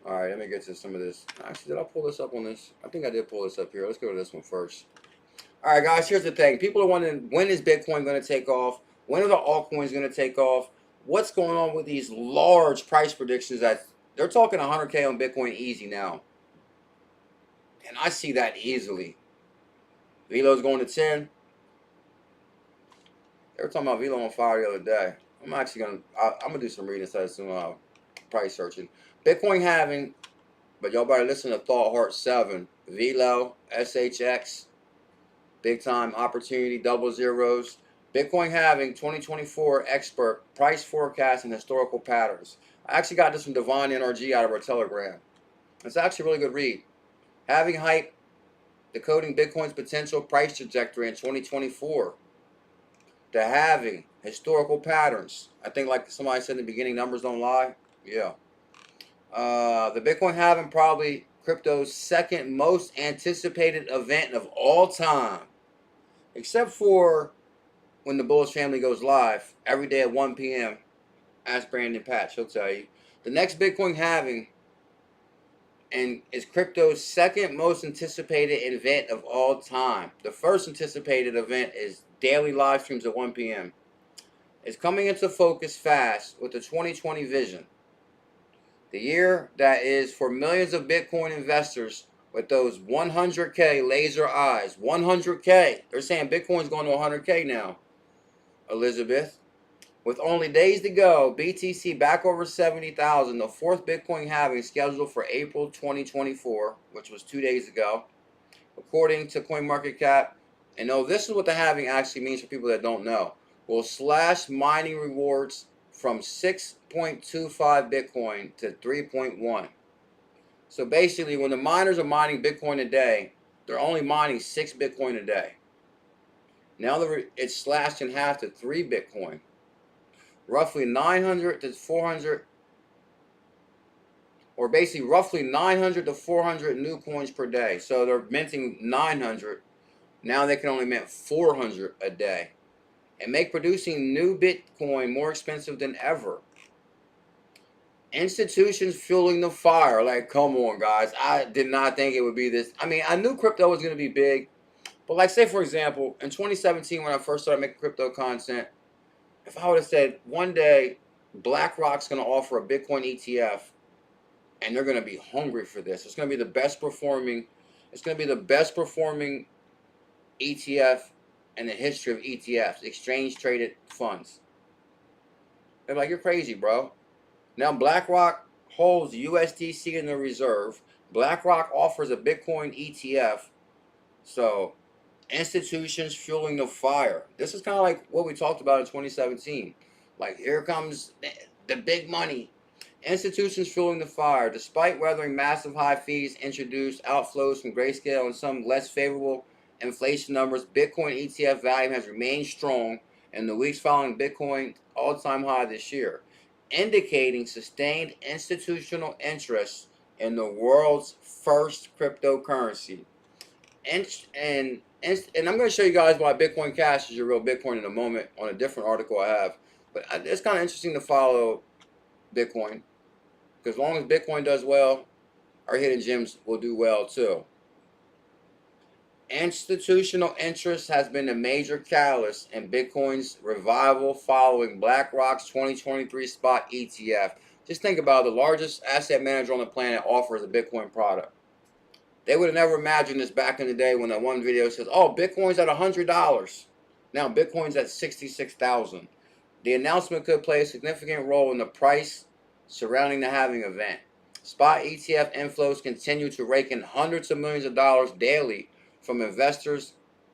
Alright, let me get to some of this. Actually, did I pull this up on this? I think I did pull this up here. Let's go to this one first. Alright, guys, here's the thing. People are wondering, when is Bitcoin going to take off? When are the altcoins going to take off? What's going on with these large price predictions that they're talking 100K on Bitcoin easy now? And I see that easily. Velo's going to 10. They were talking about Velo on fire the other day. I'm actually going to do some reading instead of some price searching. Bitcoin halving, but y'all better listen to Thought Heart 7. Velo, SHX, big time opportunity, double zeros. Bitcoin halving 2024 expert price forecast and historical patterns. I actually got this from Devon NRG out of our Telegram. It's actually a really good read. Halving hype, decoding Bitcoin's potential price trajectory in 2024. The halving, historical patterns. I think like somebody said in the beginning, numbers don't lie. Yeah. The Bitcoin halving probably crypto's second most anticipated event of all time, except for when the Bullish family goes live every day at 1 p.m. Ask Brandon Patch, he'll tell you. The next Bitcoin halving and is crypto's second most anticipated event of all time. The first anticipated event is daily live streams at 1 p.m. It's coming into focus fast with the 2020 vision. The year that is for millions of Bitcoin investors with those 100K laser eyes. 100K. They're saying Bitcoin's going to 100K now, Elizabeth. With only days to go, BTC back over 70,000. The fourth Bitcoin halving scheduled for April 2024, which was 2 days ago, according to CoinMarketCap. And no, this is what the halving actually means for people that don't know. Will slash mining rewards from 6.25 Bitcoin to 3.1. So basically, when the miners are mining Bitcoin a day, they're only mining 6 Bitcoin a day. Now it's slashed in half to 3 Bitcoin. Roughly 900 to 400, or basically roughly 900 to 400 new coins per day. So they're minting 900. Now they can only mint 400 a day. And make producing new Bitcoin more expensive than ever. Institutions fueling the fire. Like, come on, guys. I did not think it would be this. I mean, I knew crypto was going to be big. But like, say, for example, in 2017, when I first started making crypto content, if I would have said one day BlackRock's going to offer a Bitcoin ETF and they're going to be hungry for this. It's going to be the best performing. It's going to be the best performing ETF in the history of ETFs, exchange traded funds. They're like, you're crazy, bro. Now BlackRock holds USDC in the reserve. BlackRock offers a Bitcoin ETF. So institutions fueling the fire. This is kind of like what we talked about in 2017. Like, here comes the big money. Institutions fueling the fire. Despite weathering massive high fees, introduced outflows from Grayscale and some less favorable inflation numbers, Bitcoin ETF value has remained strong in the weeks following Bitcoin all-time high this year, indicating sustained institutional interest in the world's first cryptocurrency. And I'm going to show you guys why Bitcoin Cash is your real Bitcoin in a moment on a different article I have. But it's kind of interesting to follow Bitcoin, because as long as Bitcoin does well, our hidden gems will do well too. Institutional interest has been a major catalyst in Bitcoin's revival following BlackRock's 2023 spot ETF. Just think about it, the largest asset manager on the planet offers a Bitcoin product. They would have never imagined this back in the day when that one video says, oh, Bitcoin's at $100. Now Bitcoin's at 66,000. The announcement could play a significant role in the price surrounding the halving event. Spot ETF inflows continue to rake in hundreds of millions of dollars daily from investors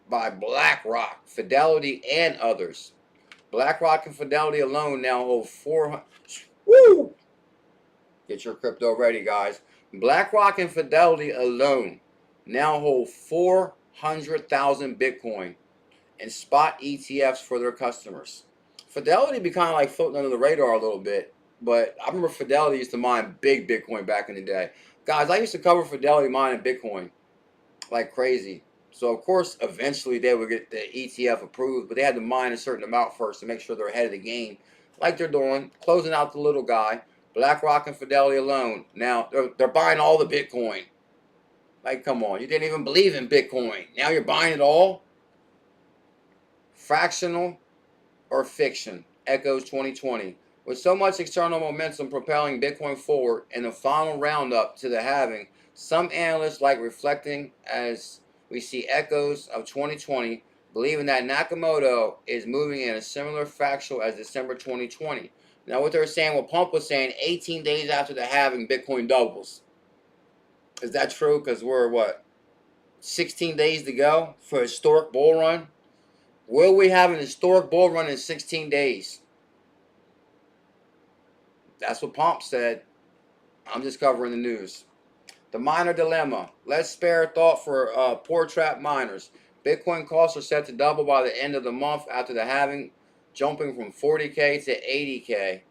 by BlackRock, Fidelity, and others. BlackRock and Fidelity alone now hold 400. Woo! Get your crypto ready, guys. BlackRock and Fidelity alone now hold 400,000 Bitcoin in spot ETFs for their customers. Fidelity be kind of like floating under the radar a little bit, but I remember Fidelity used to mine big Bitcoin back in the day. Guys, I used to cover Fidelity mining Bitcoin like crazy. So, of course, eventually they would get the ETF approved, but they had to mine a certain amount first to make sure they're ahead of the game, like they're doing, closing out the little guy. BlackRock and Fidelity alone, now they're buying all the Bitcoin. Like, come on, you didn't even believe in Bitcoin. Now you're buying it all? Fractional or fiction? Echoes 2020. With so much external momentum propelling Bitcoin forward in the final roundup to the halving, some analysts like reflecting as we see echoes of 2020, believing that Nakamoto is moving in a similar fractal as December 2020. Now, what they're saying, what Pump was saying, 18 days after the halving, Bitcoin doubles. Is that true? Because we're, what, 16 days to go for a historic bull run? Will we have an historic bull run in 16 days? That's what Pump said. I'm just covering the news. The miner dilemma. Let's spare thought for poor trap miners. Bitcoin costs are set to double by the end of the month after the halving, jumping from 40K to 80K.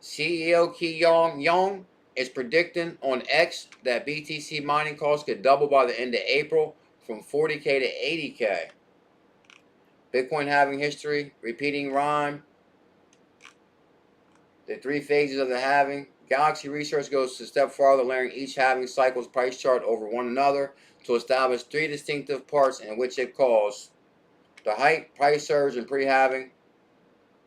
CEO Ki Yong is predicting on X that BTC mining costs could double by the end of April from 40K to 80K. Bitcoin halving history, repeating rhyme. The 3 phases of the halving. Galaxy Research goes a step farther, layering each halving cycle's price chart over one another to establish 3 distinctive parts in which it calls the height, price surge, and pre-halving,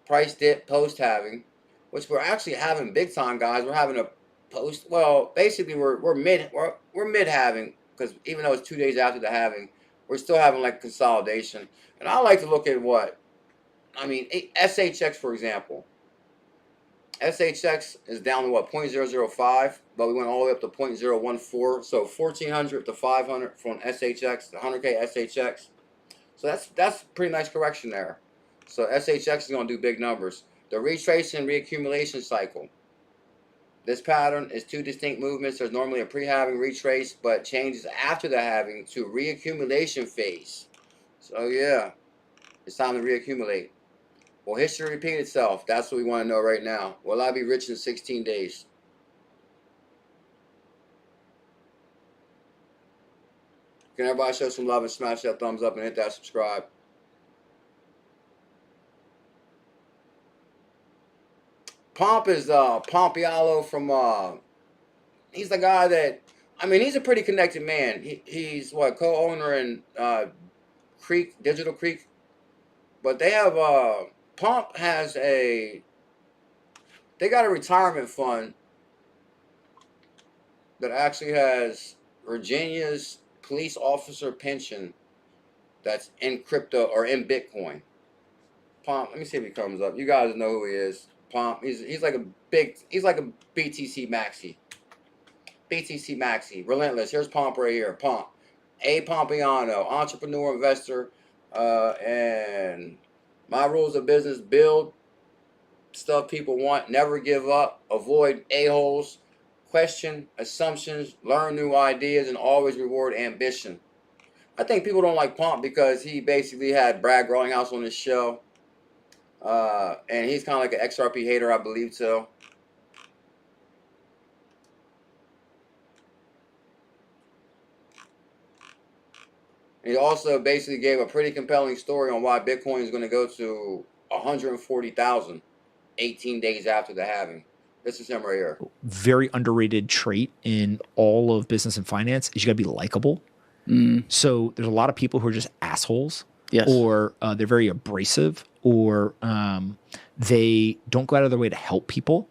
price dip, post-halving, which we're actually having big time, guys. We're having a post. Well, basically, we're mid-halving, because even though it's 2 days after the halving, we're still having like consolidation. And I like to look at what, I mean, SHX, for example. SHX is down to what, 0.005, but we went all the way up to 0.014. So 1400 to 500 from SHX, the 100K SHX. So that's pretty nice correction there. So SHX is going to do big numbers. The retrace and reaccumulation cycle. This pattern is 2 distinct movements. There's normally a pre-halving retrace, but changes after the halving to reaccumulation phase. So yeah, it's time to reaccumulate. Will history repeat itself? That's what we want to know right now. Will I be rich in 16 days? Can everybody show some love and smash that thumbs up and hit that subscribe? Pomp is 𝕝𝕚𝕟𝕚𝕤 from he's the guy that, I mean, he's a pretty connected man. He's what, co-owner in Creek, Digital Creek. But they have Pomp has they got a retirement fund that actually has Virginia's police officer pension that's in crypto or in Bitcoin. Pomp, let me see if he comes up. You guys know who he is. Pomp, he's like a BTC Maxi. BTC Maxi, relentless. Here's Pomp right here. Pomp, 𝕝𝕚𝕚𝕟𝕚, entrepreneur, investor, and my rules of business: build stuff people want, never give up, avoid a-holes, question assumptions, learn new ideas, and always reward ambition. I think people don't like Pomp because he basically had Brad Growinghouse on his show. And he's kind of like an XRP hater, I believe, too. He also basically gave a pretty compelling story on why Bitcoin is going to go to 140,000 18 days after the halving. This is him right here. Very underrated trait in all of business and finance is you got to be likable. So there's a lot of people who are just assholes. Yes. Or they're very abrasive, or they don't go out of their way to help people.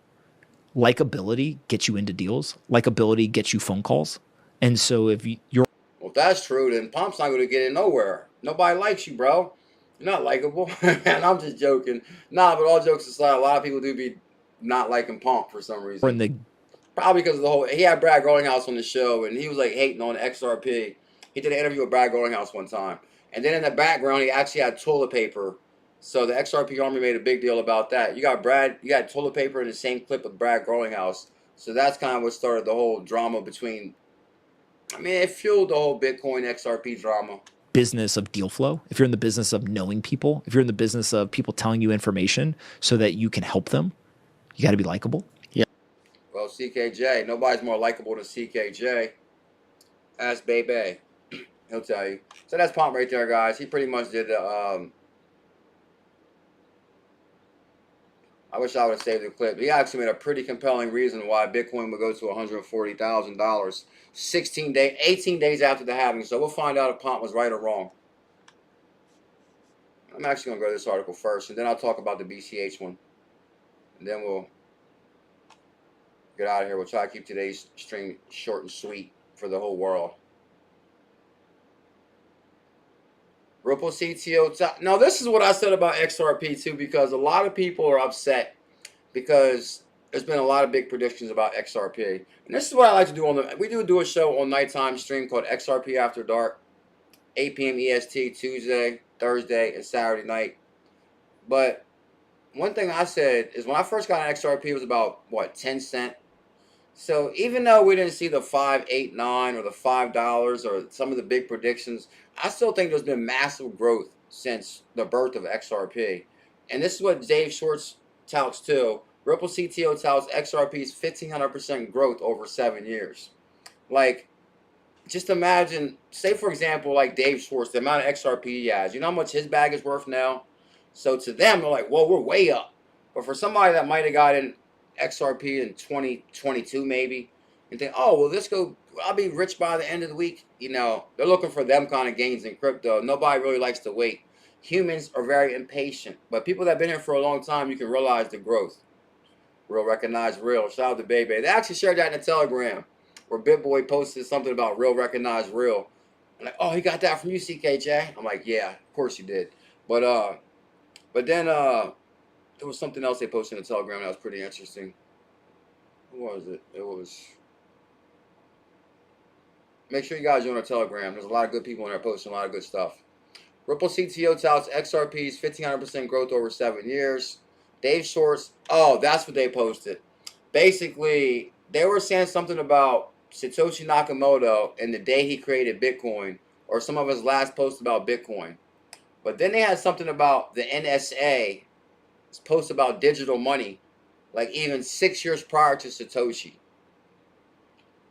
Likability gets you into deals. Likability gets you phone calls. And so if you're... Well, if that's true, then Pomp's not going to get in nowhere. Nobody likes you, bro. You're not likable. And I'm just joking. Nah, but all jokes aside, a lot of people do be not liking Pomp for some reason. Probably because of the whole... He had Brad Growinghouse on the show, and he was like hating on XRP. He did an interview with Brad Growinghouse one time. And then in the background, he actually had toilet paper. So the XRP Army made a big deal about that. You got toilet paper in the same clip with Brad Growinghouse. So that's kind of what started the whole drama between... I mean, it fueled the whole Bitcoin XRP drama. Business of deal flow, if you're in the business of knowing people, if you're in the business of people telling you information so that you can help them, you got to be likable. Yeah. Well, CKJ, nobody's more likable than CKJ. Ask Bebe. He'll tell you. So that's Pomp right there, guys. He pretty much did the, I wish I would have saved the clip. He actually made a pretty compelling reason why Bitcoin would go to $140,000 18 days after the halving. So we'll find out if Pomp was right or wrong. I'm actually going to go to this article first, and then I'll talk about the BCH one. And then we'll get out of here. We'll try to keep today's stream short and sweet for the whole world. Ripple CTO. Now, this is what I said about XRP, too, because a lot of people are upset because there's been a lot of big predictions about XRP. And this is what I like to do on the... We do a show on nighttime stream called XRP After Dark, 8 p.m. EST, Tuesday, Thursday, and Saturday night. But one thing I said is when I first got an XRP, it was about, what, 10 cents? So even though we didn't see the 5, 8, 9 or the $5 or some of the big predictions, I still think there's been massive growth since the birth of XRP. And this is what Dave Schwartz touts too. Ripple CTO touts XRP's 1,500% growth over 7 years. Like, just imagine, say for example, like Dave Schwartz, the amount of XRP he has. You know how much his bag is worth now? So to them, they're like, whoa, we're way up. But for somebody that might have gotten XRP in 2022 maybe, and think, oh, well, I'll be rich by the end of the week. You know, they're looking for them kind of gains in crypto. Nobody really likes to wait. Humans are very impatient. But people that have been here for a long time, you can realize the growth. Real recognize real. Shout out to Baby. They actually shared that in the Telegram, where BitBoy posted something about real recognize real. I'm like, oh, he got that from you, CKJ? I'm like, yeah, of course you did. But then there was something else they posted in the Telegram that was pretty interesting. What was it? It was... Make sure you guys join our Telegram. There's a lot of good people in there posting a lot of good stuff. Ripple CTO touts XRP's 1,500% growth over 7 years. Dave Schwartz, oh, that's what they posted. Basically, they were saying something about Satoshi Nakamoto and the day he created Bitcoin, or some of his last posts about Bitcoin. But then they had something about the NSA, post about digital money, like even 6 years prior to Satoshi.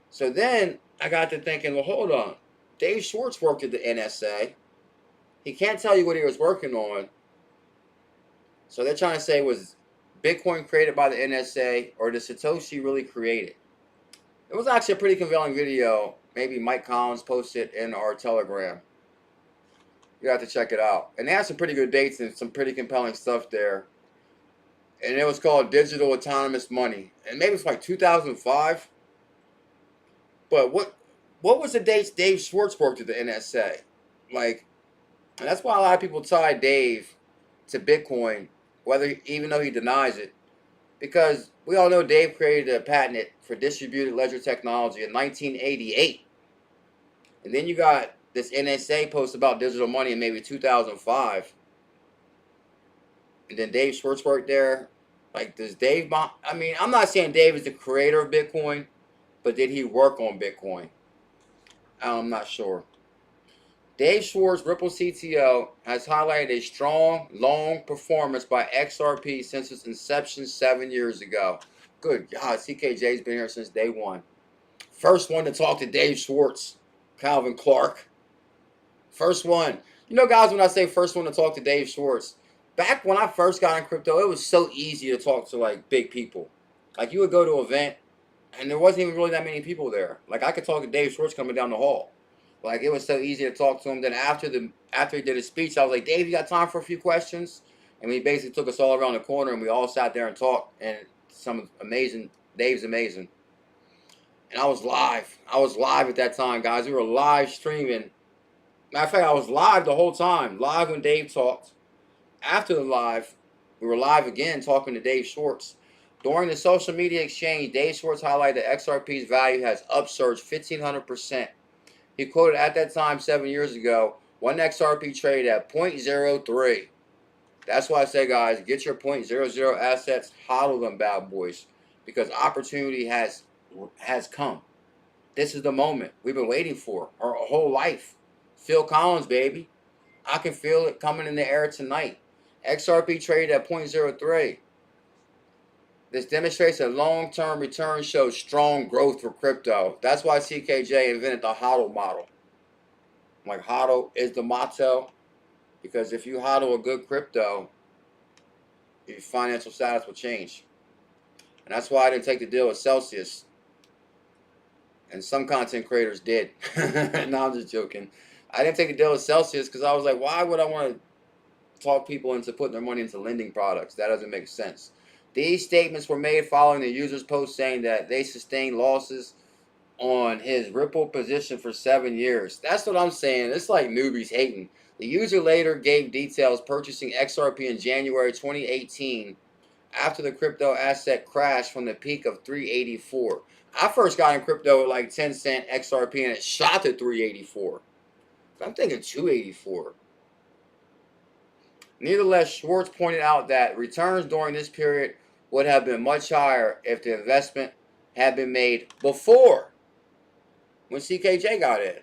So then I got to thinking, well, hold on. Dave Schwartz worked at the NSA. He can't tell you what he was working on. So they're trying to say, was Bitcoin created by the NSA, or did Satoshi really create it? It was actually a pretty compelling video. Maybe Mike Collins posted in our Telegram. You have to check it out. And they had some pretty good dates and some pretty compelling stuff there. And it was called Digital Autonomous Money. And maybe it's like 2005. But what was the dates Dave Schwartz worked at the NSA? Like, and that's why a lot of people tie Dave to Bitcoin, even though he denies it. Because we all know Dave created a patent for distributed ledger technology in 1988. And then you got this NSA post about digital money in maybe 2005. And then Dave Schwartz worked there. Like, does Dave... I mean, I'm not saying Dave is the creator of Bitcoin, but did he work on Bitcoin? I'm not sure. Dave Schwartz, Ripple CTO, has highlighted a strong, long performance by XRP since its inception 7 years ago. Good God, CKJ's been here since day one. First one to talk to Dave Schwartz, Calvin Clark. First one. You know, guys, when I say first one to talk to Dave Schwartz, back when I first got in crypto, it was so easy to talk to, like, big people. Like, you would go to an event, and there wasn't even really that many people there. Like, I could talk to Dave Schwartz coming down the hall. Like, it was so easy to talk to him. Then after he did his speech, I was like, Dave, you got time for a few questions? And he basically took us all around the corner, and we all sat there and talked. And Dave's amazing. And I was live. I was live at that time, guys. We were live streaming. Matter of fact, I was live the whole time. Live when Dave talked. After the live, we were live again talking to Dave Schwartz. During the social media exchange, Dave Schwartz highlighted that XRP's value has upsurged 1,500%. He quoted at that time 7 years ago, one XRP traded at 0.03. That's why I say, guys, get your 0.00 assets, hodl them bad boys, because opportunity has come. This is the moment we've been waiting for our whole life. Phil Collins, baby. I can feel it coming in the air tonight. XRP traded at 0.03. This demonstrates that long-term returns show strong growth for crypto. That's why CKJ invented the HODL model. Like, HODL is the motto, because if you HODL a good crypto, your financial status will change. And that's why I didn't take the deal with Celsius. And some content creators did. No, I'm just joking. I didn't take the deal with Celsius because I was like, why would I want to talk people into putting their money into lending products? That doesn't make sense. These statements were made following the user's post saying that they sustained losses on his Ripple position for 7 years. That's what I'm saying. It's like newbies hating. The user later gave details purchasing XRP in January 2018 after the crypto asset crashed from the peak of 384. I first got in crypto at like 10 cent XRP and it shot to 384. I'm thinking 284. Nevertheless, Schwartz pointed out that returns during this period would have been much higher if the investment had been made before, when CKJ got in.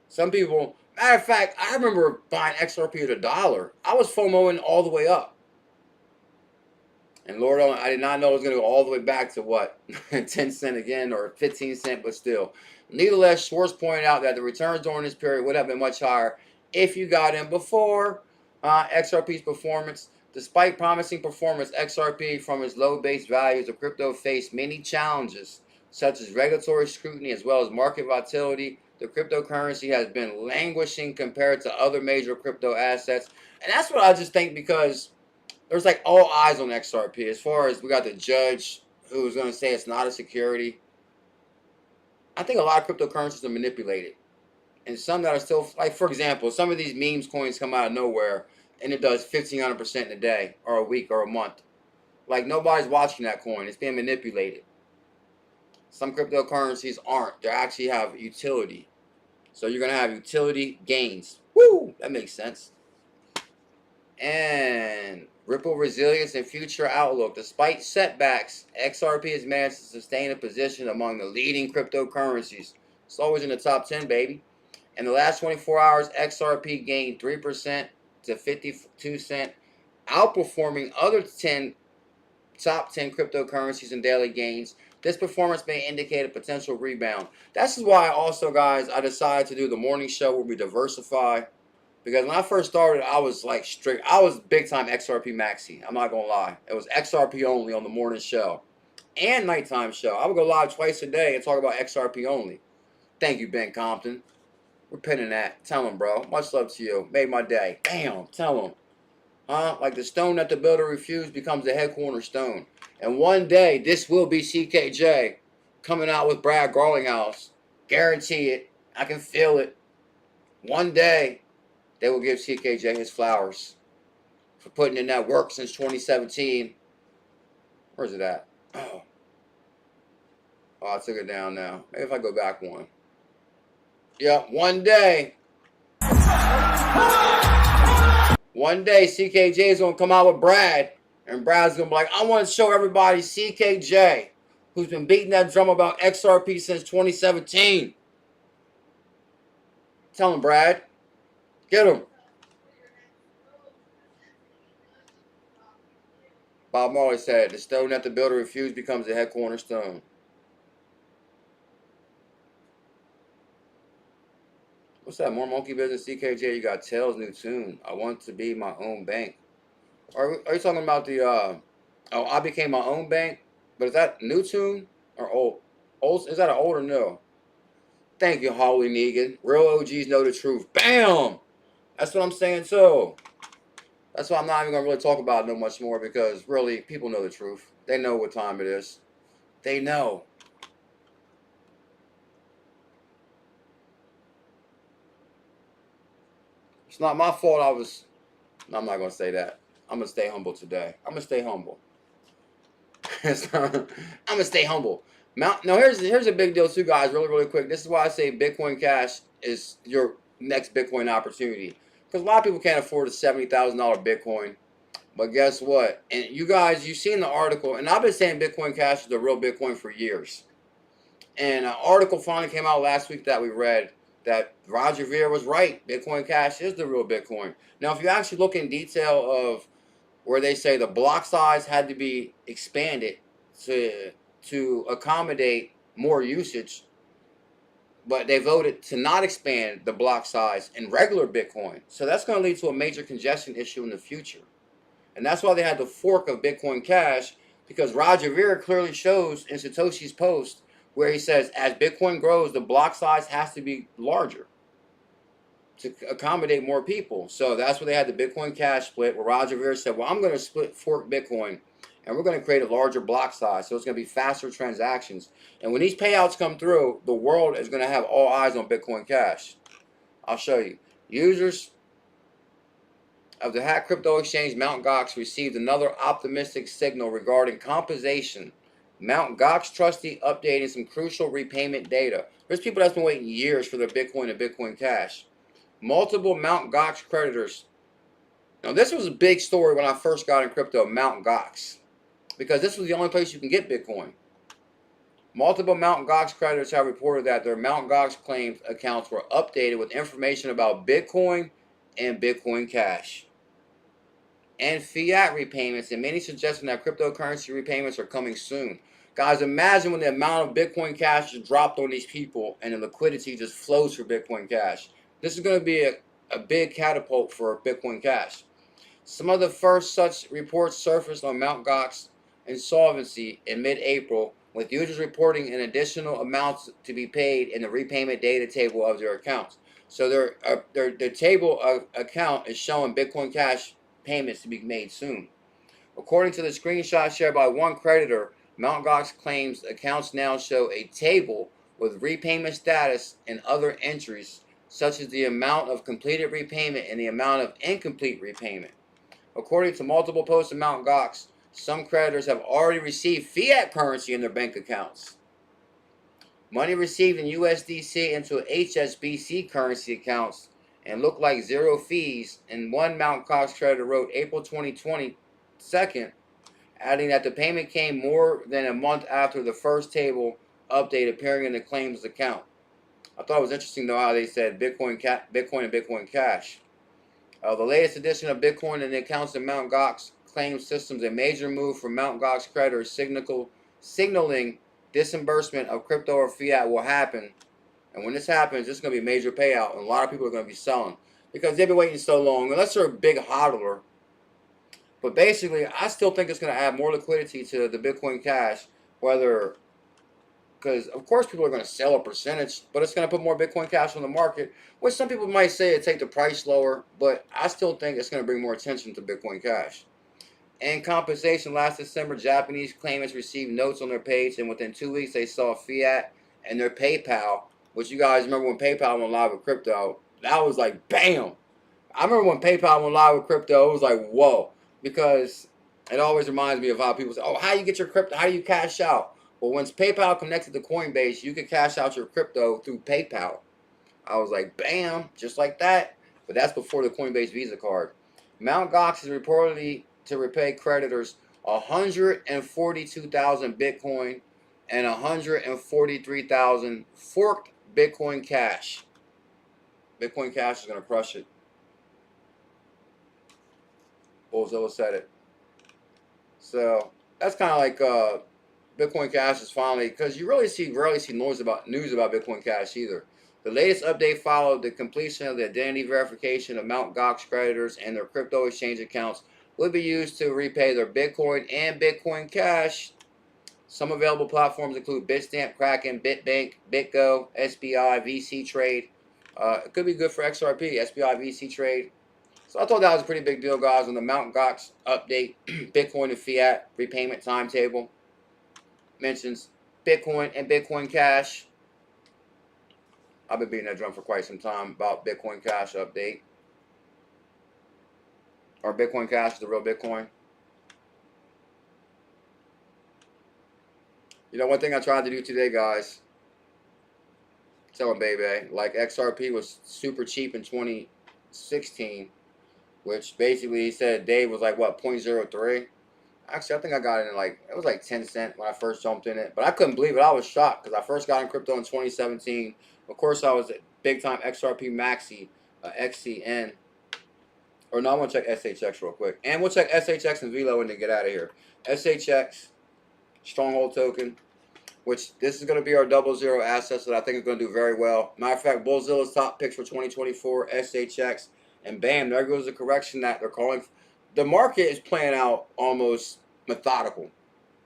Some people, matter of fact, I remember buying XRP at $1. I was FOMOing all the way up. And Lord, I did not know it was going to go all the way back to what, 10 cent again or 15 cent, but still. Nevertheless, Schwartz pointed out that the returns during this period would have been much higher if you got in before XRP's performance. Despite promising performance, XRP from its low base values of crypto faced many challenges, such as regulatory scrutiny as well as market volatility. The cryptocurrency has been languishing compared to other major crypto assets. And that's what I just think, because there's like all eyes on XRP. As far as we got the judge who's going to say it's not a security. I think a lot of cryptocurrencies are manipulated. And some that are still, like for example, some of these memes coins come out of nowhere and it does 1,500% in a day or a week or a month. Like nobody's watching that coin. It's being manipulated. Some cryptocurrencies aren't. They actually have utility. So you're going to have utility gains. Woo! That makes sense. And Ripple resilience and future outlook. Despite setbacks, XRP has managed to sustain a position among the leading cryptocurrencies. It's always in the top 10, baby. In the last 24 hours, XRP gained 3% to 52 cents, outperforming other top 10 cryptocurrencies in daily gains. This performance may indicate a potential rebound. This is why also, guys, I decided to do the morning show where we diversify. Because when I first started, I was like strict. I was big time XRP maxi. I'm not going to lie. It was XRP only on the morning show and nighttime show. I would go live twice a day and talk about XRP only. Thank you, Ben Compton. We're pinning that. Tell him, bro. Much love to you. Made my day. Damn. Tell him. Huh? Like the stone that the builder refused becomes the head cornerstone. And one day, this will be CKJ coming out with Brad Garlinghouse. Guarantee it. I can feel it. One day, they will give CKJ his flowers for putting in that work since 2017. Where's it at? Oh, I took it down now. Maybe if I go back one. Yeah, one day. One day, CKJ is going to come out with Brad. And Brad's going to be like, I want to show everybody CKJ, who's been beating that drum about XRP since 2017. Tell him, Brad. Get him. Bob Marley said, the stone that the builder refused becomes the head cornerstone. What's that? More monkey business, CKJ? You got Tails' new tune. I want to be my own bank. Are you talking about the, oh, I became my own bank? But is that new tune or old? Old? Is that an old or new? Thank you, Holly Negan. Real OGs know the truth. Bam! That's what I'm saying, too. That's why I'm not even going to really talk about it no much more, because really, people know the truth. They know what time it is. They know. It's not my fault No, I'm not going to say that. I'm going to stay humble today. I'm going to stay humble. I'm going to stay humble. Now, here's a big deal too, guys, really quick. This is why I say Bitcoin Cash is your next Bitcoin opportunity. Because a lot of people can't afford a $70,000 Bitcoin. But guess what? And you guys, you've seen the article. And I've been saying Bitcoin Cash is the real Bitcoin for years. And an article finally came out last week that we read that Roger Ver was right. Bitcoin Cash is the real Bitcoin. Now, if you actually look in detail of where they say the block size had to be expanded to accommodate more usage, but they voted to not expand the block size in regular Bitcoin. So that's going to lead to a major congestion issue in the future. And that's why they had the fork of Bitcoin Cash, because Roger Ver clearly shows in Satoshi's post where he says, as Bitcoin grows, the block size has to be larger to accommodate more people. So that's why they had the Bitcoin Cash split, where Roger Ver said, well, I'm going to fork Bitcoin, and we're going to create a larger block size, so it's going to be faster transactions. And when these payouts come through, the world is going to have all eyes on Bitcoin Cash. I'll show you. Users of the hacked crypto exchange Mt. Gox received another optimistic signal regarding compensation. Mt. Gox trustee updating some crucial repayment data. There's people that's been waiting years for their Bitcoin and Bitcoin Cash. Multiple Mt. Gox creditors. Now, this was a big story when I first got in crypto, Mt. Gox, because this was the only place you can get Bitcoin. Multiple Mt. Gox creditors have reported that their Mt. Gox claims accounts were updated with information about Bitcoin and Bitcoin Cash. and fiat repayments, and many suggesting that cryptocurrency repayments are coming soon. Guys, imagine when the amount of Bitcoin Cash is dropped on these people and the liquidity just flows for Bitcoin Cash. This is going to be a big catapult for Bitcoin Cash. Some of the first such reports surfaced on Mt. Gox insolvency in mid-April, with users reporting an additional amounts to be paid in the repayment data table of their accounts. So their table of account is showing Bitcoin Cash payments to be made soon. According to the screenshot shared by one creditor, Mt. Gox claims accounts now show a table with repayment status and other entries, such as the amount of completed repayment and the amount of incomplete repayment. According to multiple posts of Mt. Gox, some creditors have already received fiat currency in their bank accounts. Money received in USDC into HSBC currency accounts and looked like zero fees, and one Mt. Gox creditor wrote April 2022, adding that the payment came more than a month after the first table update appearing in the claims account. I thought it was interesting though how they said Bitcoin and Bitcoin Cash. The latest edition of Bitcoin and the accounts in Mt. Gox claims systems a major move for Mt. Gox creditors, signaling disbursement of crypto or fiat will happen. And when this happens, this is going to be a major payout, and a lot of people are going to be selling because they've been waiting so long, unless they're a big hodler. But basically, I still think it's going to add more liquidity to the Bitcoin Cash, because of course people are going to sell a percentage, but it's going to put more Bitcoin Cash on the market, which some people might say it take the price lower, but I still think it's going to bring more attention to Bitcoin Cash. In compensation, last December, Japanese claimants received notes on their page, and within 2 weeks they saw fiat and their PayPal, which you guys remember when PayPal went live with crypto, that was like bam. I remember when PayPal went live with crypto, it was like whoa, because it always reminds me of how people say, oh, how do you get your crypto, how do you cash out? Well, once PayPal connected to Coinbase, you could cash out your crypto through PayPal. I was like, bam, just like that. But that's before the Coinbase Visa card. Mt. Gox is reportedly to repay creditors 142,000 Bitcoin and 143,000 forked Bitcoin Cash. Bitcoin Cash is going to crush it. BuLLZiLLa said it. So that's kind of like Bitcoin Cash is finally, because you rarely see news about Bitcoin Cash either. The latest update followed the completion of the identity verification of Mt. Gox creditors, and their crypto exchange accounts will be used to repay their Bitcoin and Bitcoin Cash. Some available platforms include Bitstamp, Kraken, BitBank, BitGo, SBI, VC Trade. It could be good for XRP, SBI, VC Trade. So I thought that was a pretty big deal, guys, on the Mt. Gox update. Bitcoin and fiat repayment timetable. Mentions Bitcoin and Bitcoin Cash. I've been beating that drum for quite some time about Bitcoin Cash update. Or Bitcoin Cash is the real Bitcoin. You know, one thing I tried to do today, guys. Tell them, baby, like XRP was super cheap in 2016, which basically he said Dave was like, what, 0.03? Actually, I think I got it in like, it was like 10 cents when I first jumped in it. But I couldn't believe it. I was shocked because I first got in crypto in 2017. Of course, I was a big time XRP maxi, XCN. Or no, I'm going to check SHX real quick. And we'll check SHX and Velo and then get out of here. SHX, Stronghold token, which this is going to be our 00 assets that I think is going to do very well. Matter of fact, BuLLZiLLa's top picks for 2024, SHX. And bam, there goes the correction that they're calling. The market is playing out almost methodical.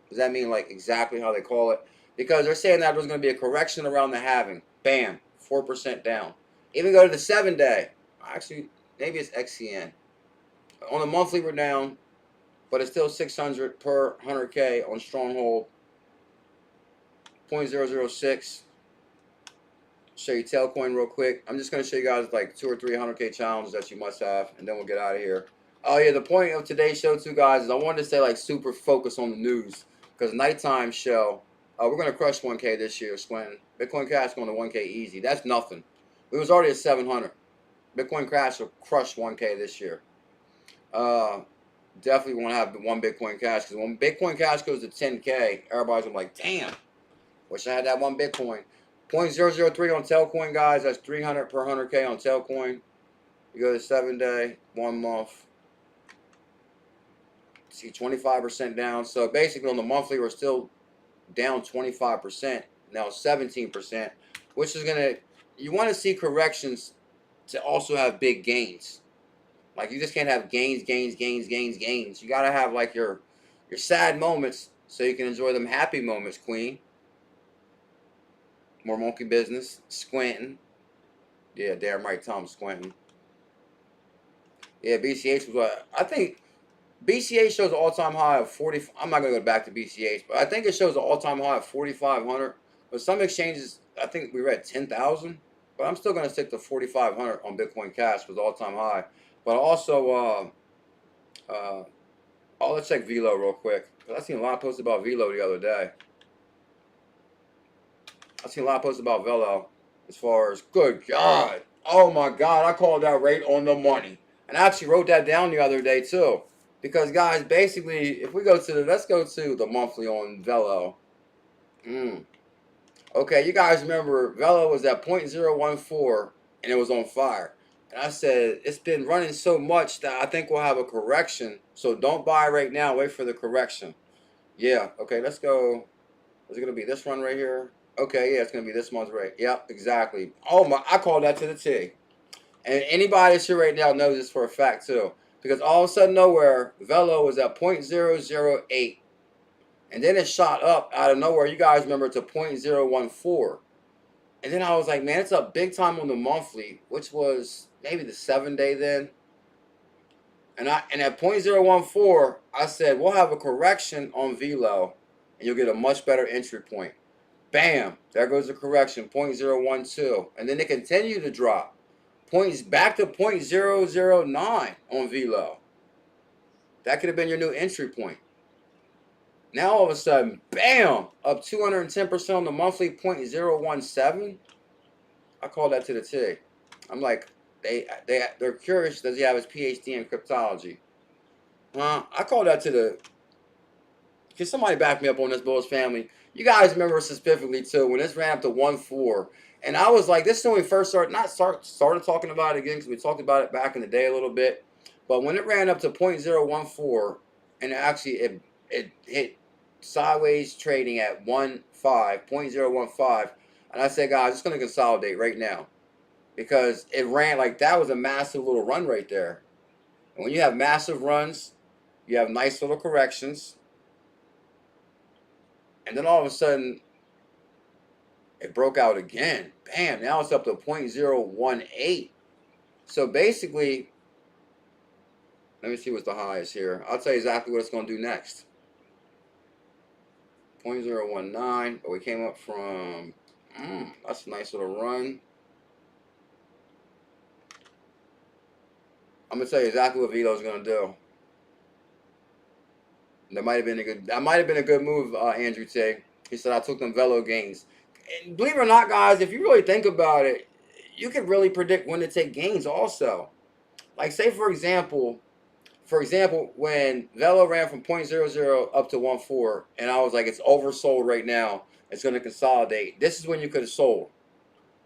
Does that mean like exactly how they call it? Because they're saying that there's going to be a correction around the halving. Bam, 4% down. Even go to the 7-day. Actually, maybe it's XCN. On the monthly, we're down, but it's still 600 per 100K on Stronghold. 0.006. Show you Telcoin real quick. I'm just going to show you guys like 2 or 3 100K challenges that you must have, and then we'll get out of here. Oh yeah, the point of today's show too, guys, is I wanted to stay like super focused on the news, because nighttime show, we're going to crush 1K this year, Squintin. Bitcoin Cash going to 1K easy. That's nothing. We was already at 700. Bitcoin Cash will crush 1K this year. Definitely want to have the one Bitcoin Cash, because when Bitcoin Cash goes to 10K, everybody's gonna be like, damn, wish I had that one Bitcoin. 0.003 on Telcoin, guys. That's 300 per 100K on Telcoin. You go to 7-day, 1 month. See, 25% down. So basically on the monthly, we're still down 25%. Now 17%, which is gonna, you want to see corrections to also have big gains. Like you just can't have gains. You gotta have like your sad moments so you can enjoy them happy moments, Queen. More monkey business. Squinting. Yeah, damn right, Tom squinting. Yeah, BCH was what? I think BCH shows an all-time high of 40. I'm not going to go back to BCH, but I think it shows an all-time high of 4,500. But some exchanges, I think we read 10,000. But I'm still going to stick to 4,500 on Bitcoin Cash for the all-time high. But also, let's check Velo real quick. Because I seen a lot of posts about Velo the other day. I seen a lot of posts about Velo as far as, good God. Oh my God, I called that rate on the money. And I actually wrote that down the other day too. Because guys, basically, if we go to let's go to the monthly on Velo. Okay, you guys remember Velo was at 0.014 and it was on fire. And I said, it's been running so much that I think we'll have a correction. So don't buy right now, wait for the correction. Yeah, okay, let's go. Is it gonna be this one right here? Okay, yeah, it's gonna be this month's rate. Yep, exactly. Oh my, I called that to the T. And anybody that's here right now knows this for a fact too. Because all of a sudden nowhere, Velo was at 0.008. And then it shot up out of nowhere. You guys remember to 0.014. And then I was like, man, it's up big time on the monthly, which was maybe the 7-day then. And at 0.014, I said, we'll have a correction on Velo and you'll get a much better entry point. Bam, there goes the correction, 0.012. And then it continued to drop. Points back to 0.009 on Velo. That could have been your new entry point. Now all of a sudden, bam, up 210% on the monthly, 0.017. I call that to the T. I'm like, they're curious. Does he have his PhD in cryptology? I call that to the. Can somebody back me up on this, Bulls family? You guys remember specifically too when this ran up to 1.4. And I was like, this is when we first started talking about it again, because we talked about it back in the day a little bit. But when it ran up to 0.014, and actually it hit sideways trading at 0.015, and I said, guys, it's going to consolidate right now. Because it ran like that was a massive little run right there. And when you have massive runs, you have nice little corrections. And then all of a sudden, it broke out again. Bam, now it's up to 0.018. So basically, let me see what's the highest here. I'll tell you exactly what it's going to do next. 0.019, but we came up from, that's a nice little run. I'm going to tell you exactly what Velo's going to do. That might have been a good move, Andrew T. He said, I took them Velo gains. And believe it or not, guys, if you really think about it, you can really predict when to take gains also. Like, say, for example, when Velo ran from 0.00 up to 1.4, and I was like, it's oversold right now, it's going to consolidate. This is when you could have sold.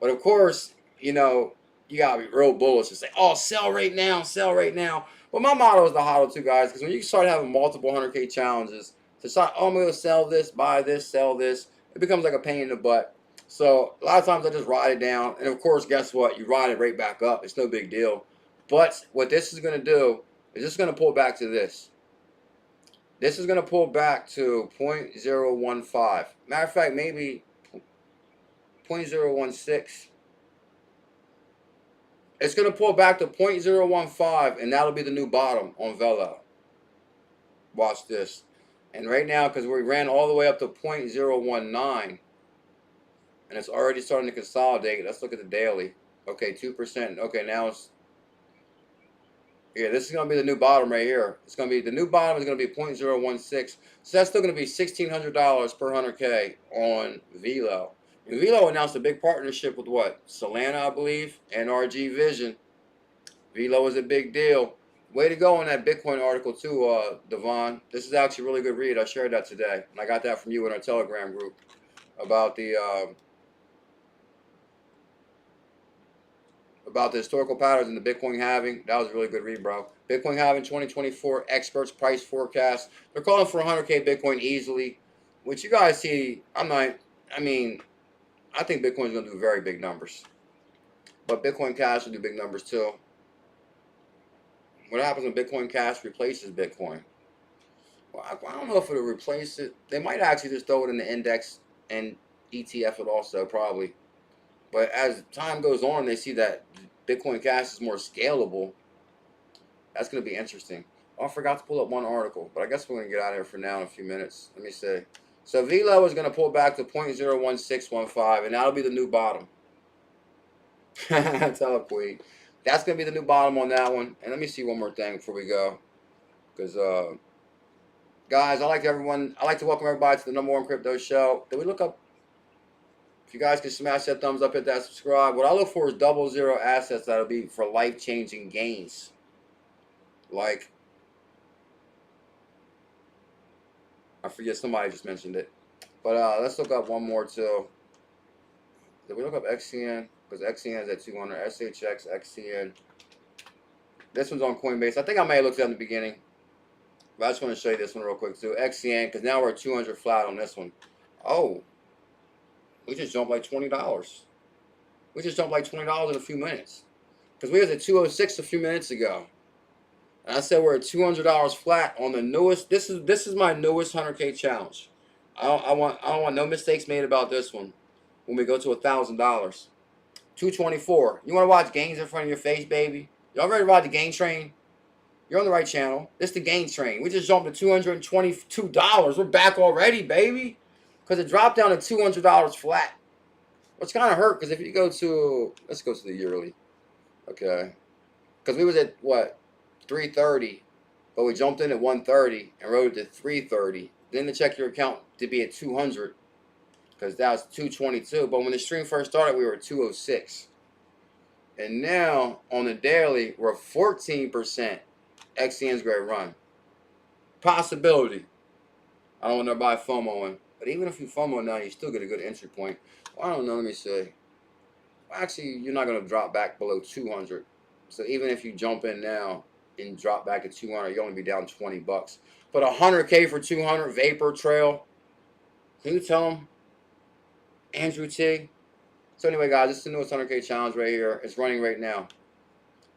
But, of course, you know, you got to be real bullish and say, oh, sell right now, sell right now. But my motto is the hodl too, guys, because when you start having multiple 100K challenges, to start, oh, I'm going to sell this, buy this, sell this, it becomes like a pain in the butt. So a lot of times I just ride it down. And, of course, guess what? You ride it right back up. It's no big deal. But what this is going to do is this going to pull back to this. This is going to pull back to 0.015. Matter of fact, maybe 0.016. It's going to pull back to 0.015, and that'll be the new bottom on Velo. Watch this. And right now, because we ran all the way up to 0.019, and it's already starting to consolidate. Let's look at the daily. Okay, 2%. Okay, now it's... Yeah, this is going to be the new bottom right here. It's going to be... The new bottom is going to be 0.016. So that's still going to be $1,600 per 100K on Velo. And Velo announced a big partnership with what? Solana, I believe. NRG Vision. Velo is a big deal. Way to go on that Bitcoin article too, Devon. This is actually a really good read. I shared that today. And I got that from you in our Telegram group. About about the historical patterns in the Bitcoin halving. That was a really good read, bro. Bitcoin halving 2024 experts price forecast. They're calling for 100K Bitcoin easily, which you guys see. I think Bitcoin's going to do very big numbers. But Bitcoin Cash will do big numbers too. What happens when Bitcoin Cash replaces Bitcoin? Well, I don't know if it'll replace it. They might actually just throw it in the index and ETF it also, probably. But as time goes on, they see that Bitcoin Cash is more scalable. That's going to be interesting. Oh, I forgot to pull up one article, but I guess we're going to get out of here for now in a few minutes. Let me see. So Velo is going to pull back to 0.01615, and that'll be the new bottom. Telcoin. That's going to be the new bottom on that one. And let me see one more thing before we go. Because, guys, I'd like to welcome everybody to the #1 crypto show. Did we look up? If you guys can smash that thumbs up, hit that subscribe. What I look for is 00 assets that'll be for life-changing gains. Like, I forget, somebody just mentioned it. But let's look up one more too. Did we look up XCN? Because XCN is at 200. SHX, XCN. This one's on Coinbase. I think I may have looked at it in the beginning. But I just want to show you this one real quick too. XCN, because now we're at 200 flat on this one. Oh. We just jumped like $20. We just jumped like $20 in a few minutes. Because we was at 206 a few minutes ago. And I said we're at $200 flat on the newest. This is my newest 100K challenge. I don't want no mistakes made about this one. When we go to $1,000, 224. You want to watch gains in front of your face, baby? Y'all ready to ride the gain train? You're on the right channel. This is the gain train. We just jumped to $222. We're back already, baby. Because it dropped down to $200 flat. Which kind of hurt, because if you go to, let's go to the yearly. Okay. Because we was at, what, 330. But we jumped in at 130 and rode to 330. Then to check your account to be at 200. Because that was 222. But when the stream first started, we were at 206. And now, on the daily, we're 14%. XCN's great run. Possibility. I don't want nobody FOMOing. But even if you FOMO now, you still get a good entry point. Well, I don't know. Let me see. Well, actually, you're not going to drop back below 200. So even if you jump in now and drop back at 200, you'll only be down 20 bucks. But 100K for 200 Vapor Trail. Can you tell them? Andrew T. So anyway, guys, this is the newest 100K challenge right here. It's running right now.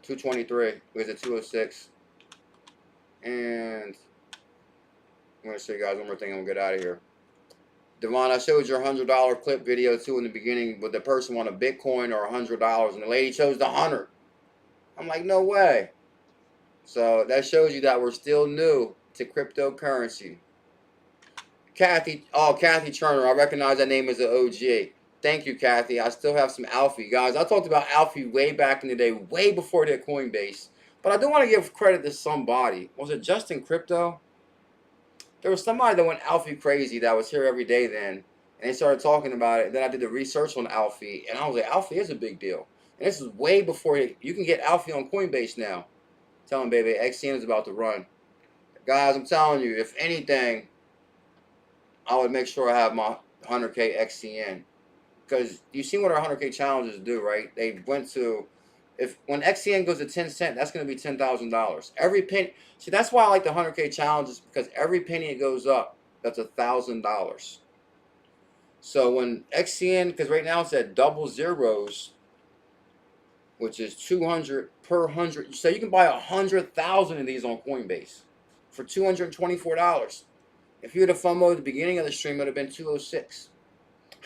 223. We was at 206. And I'm going to show you guys one more thing and we'll get out of here. Devon, I showed your $100 clip video too in the beginning, but the person wanted a Bitcoin or $100, and the lady chose the 100. I'm like, no way. So that shows you that we're still new to cryptocurrency. Kathy Turner, I recognize that name as an OG. Thank you, Kathy. I still have some Alfie. Guys, I talked about Alfie way back in the day, way before they had Coinbase. But I do want to give credit to somebody. Was it Justin Crypto? There was somebody that went Alfie crazy that was here every day then. And they started talking about it. Then I did the research on Alfie. And I was like, Alfie is a big deal. And this is way before you can get Alfie on Coinbase now. Tell him, baby, XCN is about to run. Guys, I'm telling you, if anything, I would make sure I have my 100K XCN. Because you see what our 100K challenges do, right? They went to, when XCN goes to 10 cents, that's going to be $10,000. Every penny. See, that's why I like the 100K challenges, because every penny it goes up, that's $1,000. So when XCN, because right now it's at double zeros, which is 200 per 100. So you can buy 100,000 of these on Coinbase for $224. If you had a FOMO at the beginning of the stream, it would have been 206.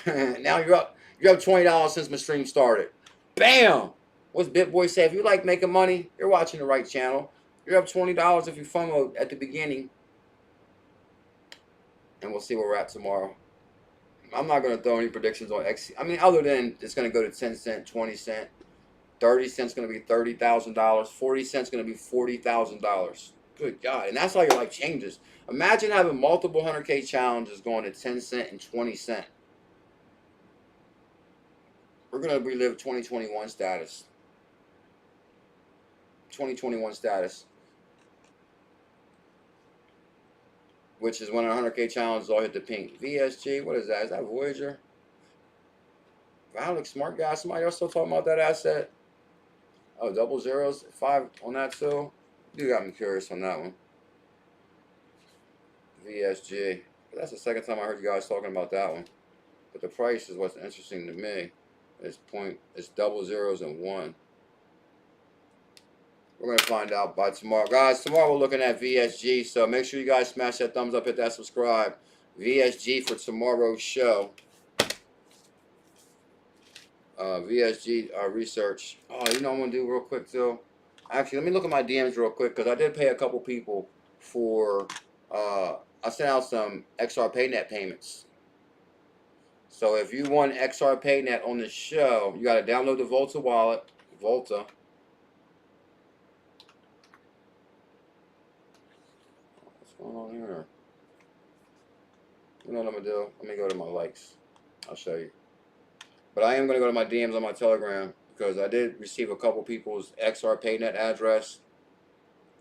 Now you're up $20 since my stream started. Bam! What's BitBoy say? If you like making money, you're watching the right channel. You're up $20 if you FOMO at the beginning. And we'll see where we're at tomorrow. I'm not going to throw any predictions on XC. I mean, other than it's going to go to 10 cent, 20 cent, 30 cents going to be $30,000, 40 cents going to be $40,000. Good God. And that's how your life changes. Imagine having multiple 100K challenges going to 10 cent and 20 cent. We're going to relive 2021 status. 2021 status. Which is when 100K challenges all hit the pink. VSG, what is that? Is that Voyager? Alex, smart guy. Somebody else still talking about that asset? Oh, double zeros, 5 on that too. You got me curious on that one. VSG. That's the second time I heard you guys talking about that one. But the price is what's interesting to me. It's double zeros and 1. We're going to find out by tomorrow. Guys, tomorrow we're looking at VSG, so make sure you guys smash that thumbs up, hit that subscribe. VSG for tomorrow's show. VSG research. Oh, you know what I'm going to do real quick, too? Actually, let me look at my DMs real quick, because I did pay a couple people for... I sent out some XRPayNet payments. So if you want XRPayNet on the show, you got to download the Volta wallet. Volta. What's going on here? You know what I'm going to do? Let me go to my likes. I'll show you. But I am going to go to my DMs on my Telegram because I did receive a couple people's XRPayNet address.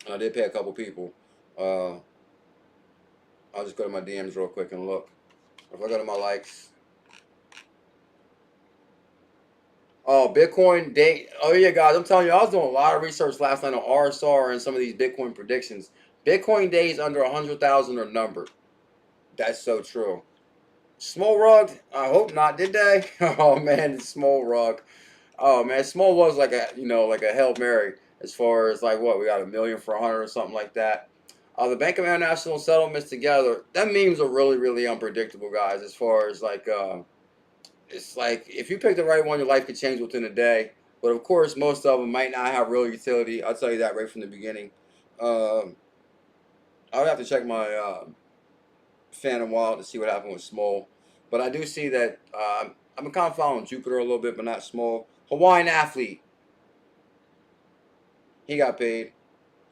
And I did pay a couple people. I'll just go to my DMs real quick and look. If I go to my likes. Oh, Bitcoin day. Oh, yeah, guys. I'm telling you, I was doing a lot of research last night on RSR and some of these Bitcoin predictions. Bitcoin days under 100,000 are numbered. That's so true. Small rug? I hope not. Did they? Oh, man, small rug. Oh, man, small was like a, like a Hail Mary as far as like what? We got 1 million for 100 or something like that. The Bank of International Settlements together, that memes are really, really unpredictable, guys, as far as like, it's like if you pick the right one, your life could change within a day. But of course, most of them might not have real utility. I'll tell you that right from the beginning. I would have to check my Phantom wallet to see what happened with Small. But I do see that I'm kind of following Jupiter a little bit, but not Small. Hawaiian Athlete. He got paid.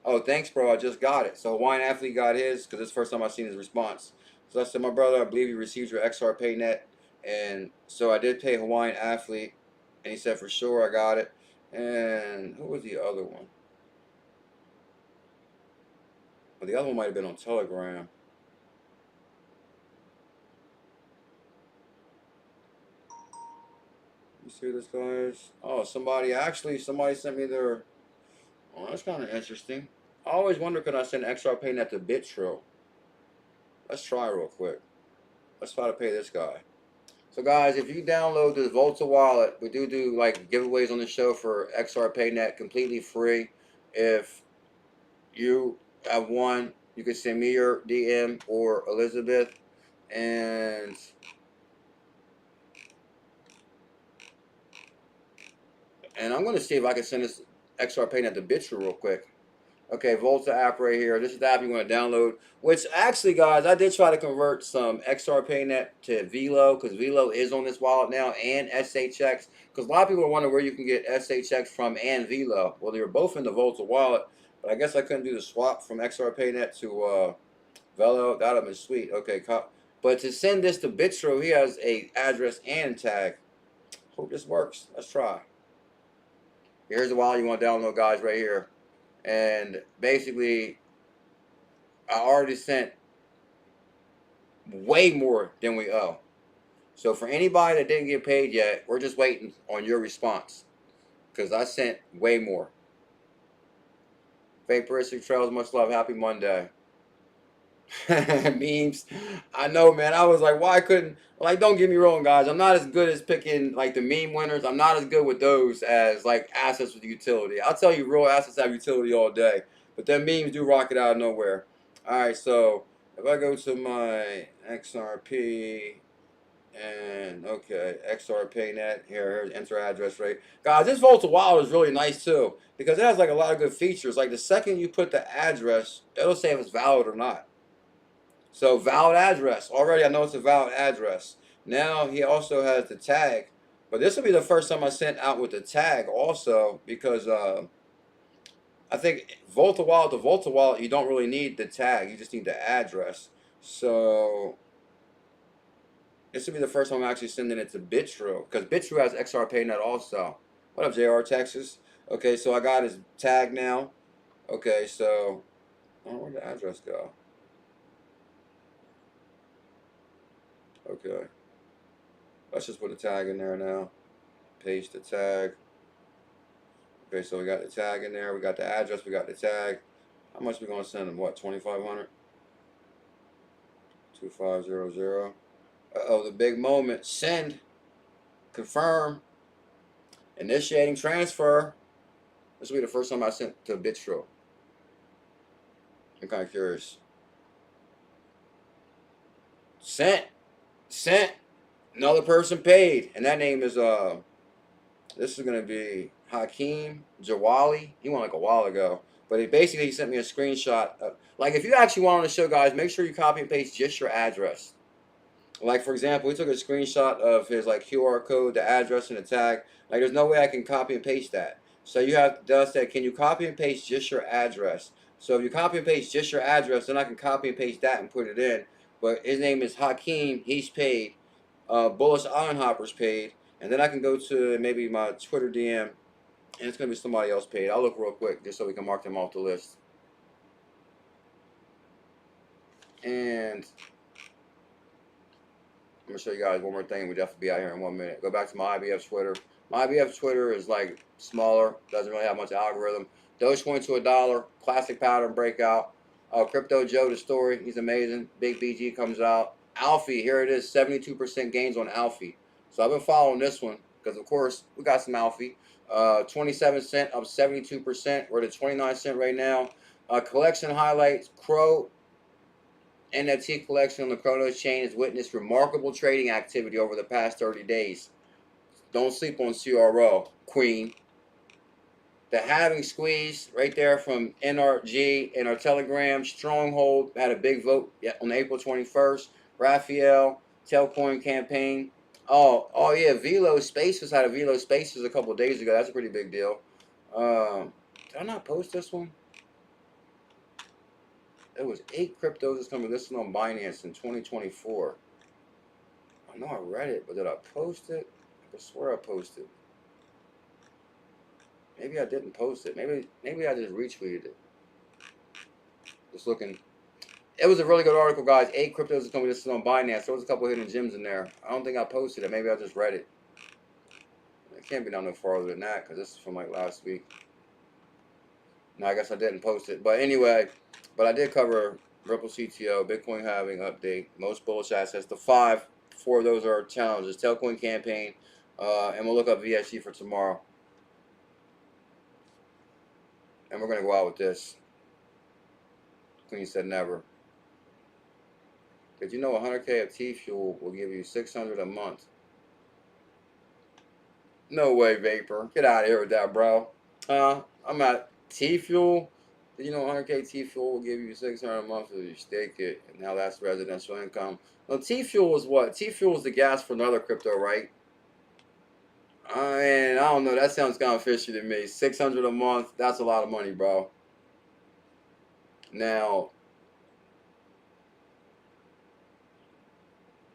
Oh, thanks, bro. I just got it. So Hawaiian Athlete got his because it's the first time I've seen his response. So I said, my brother, I believe you received your XRPayNet. And so I did pay Hawaiian Athlete. And he said, for sure, I got it. And who was the other one? Well, the other one might have been on Telegram. You see this, guys? Oh, somebody sent me their... Oh, that's kind of interesting. I always wonder, could I send XRPayNet to 𝕝𝕚𝕟𝕤? Let's try real quick. Let's try to pay this guy. So guys, if you download the Volta wallet, we do like giveaways on the show for XRPayNet completely free. If you have won, you can send me your DM or Elizabeth. And I'm going to see if I can send this XRPayNet to 𝕝𝕚𝕟𝕤 real quick. Okay, Volta app right here. This is the app you want to download. Which actually, guys, I did try to convert some XRPayNet to Velo because Velo is on this wallet now and SHX. Because a lot of people are wondering where you can get SHX from and Velo. Well, they were both in the Volta wallet, but I guess I couldn't do the swap from XRPayNet to Velo. That would have been sweet. Okay, but to send this to 𝕝𝕚𝕟𝕤, he has a address and tag. Hope this works. Let's try. Here's the wallet you want to download, guys, right here. And basically, I already sent way more than we owe. So for anybody that didn't get paid yet, we're just waiting on your response. Because I sent way more. Vaporistic Trails, much love. Happy Monday. Memes. I know, man. I was like, why couldn't... Like, don't get me wrong, guys. I'm not as good as picking, like, the meme winners. I'm not as good with those as, like, assets with utility. I'll tell you, real assets have utility all day. But them memes do rocket out of nowhere. Alright, so, if I go to my XRP... And, okay, XRPayNet. Here's enter address rate. Guys, this Volta wallet is really nice, too. Because it has, like, a lot of good features. Like, the second you put the address, it'll say if it's valid or not. So valid address. Already I know it's a valid address. Now he also has the tag. But this will be the first time I sent out with the tag also because I think Volta wallet to Volta wallet, you don't really need the tag. You just need the address. So this will be the first time I'm actually sending it to 𝕝𝕚𝕟𝕤 because 𝕝𝕚𝕟𝕤 has XRPayNet also. What up, JR Texas? Okay, so I got his tag now. Okay, so where'd the address go? Okay, let's just put a tag in there now. Paste the tag. Okay, so we got the tag in there. We got the address. We got the tag. How much we gonna send them? What, 2,500? 2500. Uh-oh, the big moment. Send. Confirm. Initiating transfer. This will be the first time I sent to Bitstro. I'm kind of curious. Sent. Sent. Another person paid. And that name is, this is going to be 𝕤𝕝𝕚𝕒𝕝. He went like a while ago. But he sent me a screenshot. Like, if you actually want on the show, guys, make sure you copy and paste just your address. Like, for example, we took a screenshot of his, like, QR code, the address, and the tag. Like, there's no way I can copy and paste that. So you have to say, can you copy and paste just your address? So if you copy and paste just your address, then I can copy and paste that and put it in. But his name is Hakeem. He's paid. BuLLZiLLa123 paid. And then I can go to maybe my Twitter DM, and it's going to be somebody else paid. I'll look real quick just so we can mark them off the list. And I'm going to show you guys one more thing. We'll definitely be out here in 1 minute. Go back to my IBF Twitter. My IBF Twitter is like smaller. Doesn't really have much algorithm. Dogecoin to $1. Classic pattern breakout. Crypto Joe, the story. He's amazing. Big BG comes out. Alfie, here it is. 72% gains on Alfie. So I've been following this one because, of course, we got some Alfie. 27 cent up 72%. We're at 29 cent right now. Collection highlights. Crow NFT collection on the Cronos chain has witnessed remarkable trading activity over the past 30 days. Don't sleep on CRO, Queen. The halving squeeze right there from NRG and our Telegram. Stronghold had a big vote on April 21st. Raphael, Telcoin campaign. Oh yeah, Velo Spaces had a Velo Spaces a couple of days ago. That's a pretty big deal. Did I not post this one? There was 8 cryptos that's going to be listed on Binance in 2024. I know I read it, but did I post it? I swear I posted. Maybe I didn't post it. Maybe I just retweeted it. Just looking. It was a really good article, guys. 8 cryptos that's going to be listed on Binance. There was a couple hidden gems in there. I don't think I posted it. Maybe I just read it. It can't be down no farther than that because this is from like last week. No, I guess I didn't post it. But anyway, I did cover Ripple CTO, Bitcoin halving update, most bullish assets. The 4 of those are challenges. Telcoin campaign, and we'll look up VSG for tomorrow. And we're going to go out with this. Queen said never. Did you know 100K of T-Fuel will give you $600 a month? No way, Vapor. Get out of here with that, bro. I'm at T-Fuel. Did you know 100K T-Fuel will give you $600 a month if you stake it? And now that's residential income. Well, T-Fuel is what? T-Fuel is the gas for another crypto, right? I don't know. That sounds kind of fishy to me. $600 a month. That's a lot of money, bro. Now,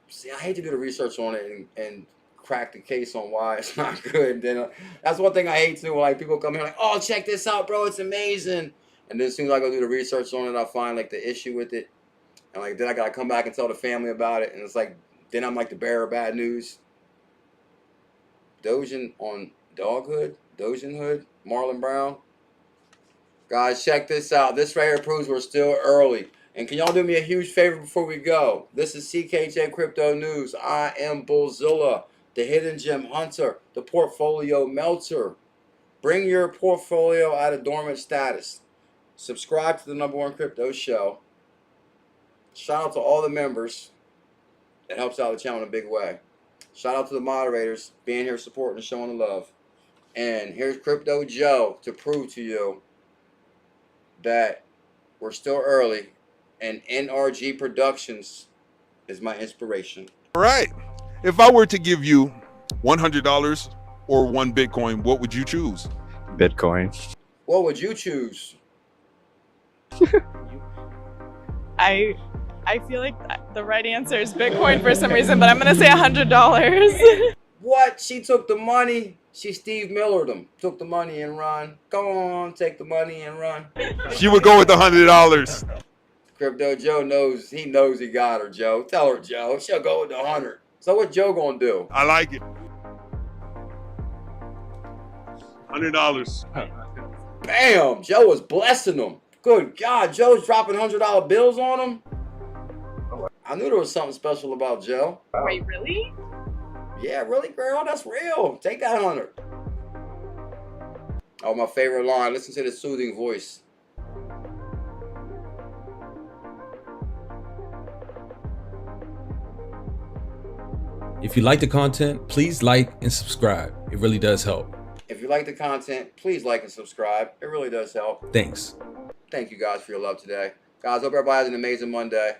see, I hate to do the research on it and crack the case on why it's not good. Then that's one thing I hate too. When like people come here like, oh, check this out, bro, it's amazing. And then as soon as I go do the research on it, I find like the issue with it, and like then I gotta come back and tell the family about it, and it's like then I'm like the bearer of bad news. Dogen on Dogenhood, Marlon Brown. Guys, check this out. This right here proves we're still early. And can y'all do me a huge favor before we go? This is CKJ Crypto News. I am BuLLZiLLa, the hidden gem hunter, the portfolio melter. Bring your portfolio out of dormant status. Subscribe to the #1 crypto show. Shout out to all the members. It helps out the channel in a big way. Shout out to the moderators being here supporting and showing the love. And here's Crypto Joe to prove to you that we're still early and NRG Productions is my inspiration. All right. If I were to give you $100 or 1 Bitcoin, what would you choose? Bitcoin. What would you choose? I feel like the right answer is Bitcoin for some reason, but I'm gonna say $100. What? She took the money. She Steve Millered them. Took the money and run. Go on, take the money and run. She would go with the $100. Crypto Joe knows he got her, Joe. Tell her, Joe. She'll go with the 100. So what Joe gonna do? I like it. $100. Bam! Joe was blessing them. Good God, Joe's dropping $100 bills on them. I knew there was something special about Joe. Wait, really? Yeah, really, girl, that's real. Take that 100. Oh, my favorite line. Listen to the soothing voice. If you like the content, please like and subscribe. It really does help. If you like the content, please like and subscribe. It really does help. Thanks. Thank you guys for your love today. Guys, hope everybody has an amazing Monday.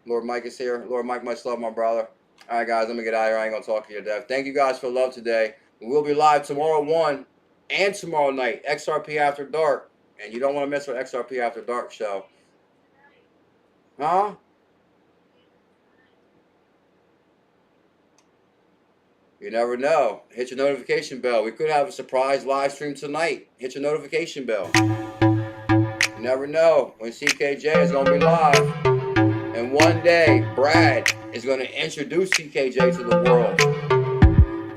Lord Mike is here. Lord Mike, much love, my brother. All right, guys, let me get out of here. I ain't going to talk to you to death. Thank you guys for love today. We'll be live tomorrow 1 and tomorrow night, XRP After Dark. And you don't want to miss our XRP After Dark show. Huh? You never know. Hit your notification bell. We could have a surprise live stream tonight. Hit your notification bell. You never know when CKJ is going to be live. And one day, Brad is going to introduce CKJ to the world.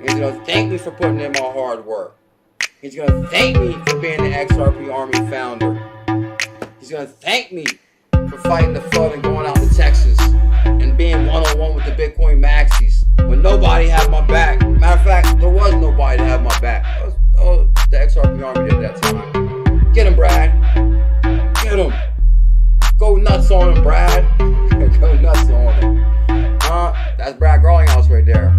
He's going to thank me for putting in my hard work. He's going to thank me for being the XRP Army founder. He's going to thank me for fighting the flood and going out to Texas and being one-on-one with the Bitcoin maxis when nobody had my back. Matter of fact, there was nobody to have my back. The XRP Army did that time. Get him, Brad. Get him. Go nuts on him, Brad. Go nuts on him. That's Brad Garlinghouse right there.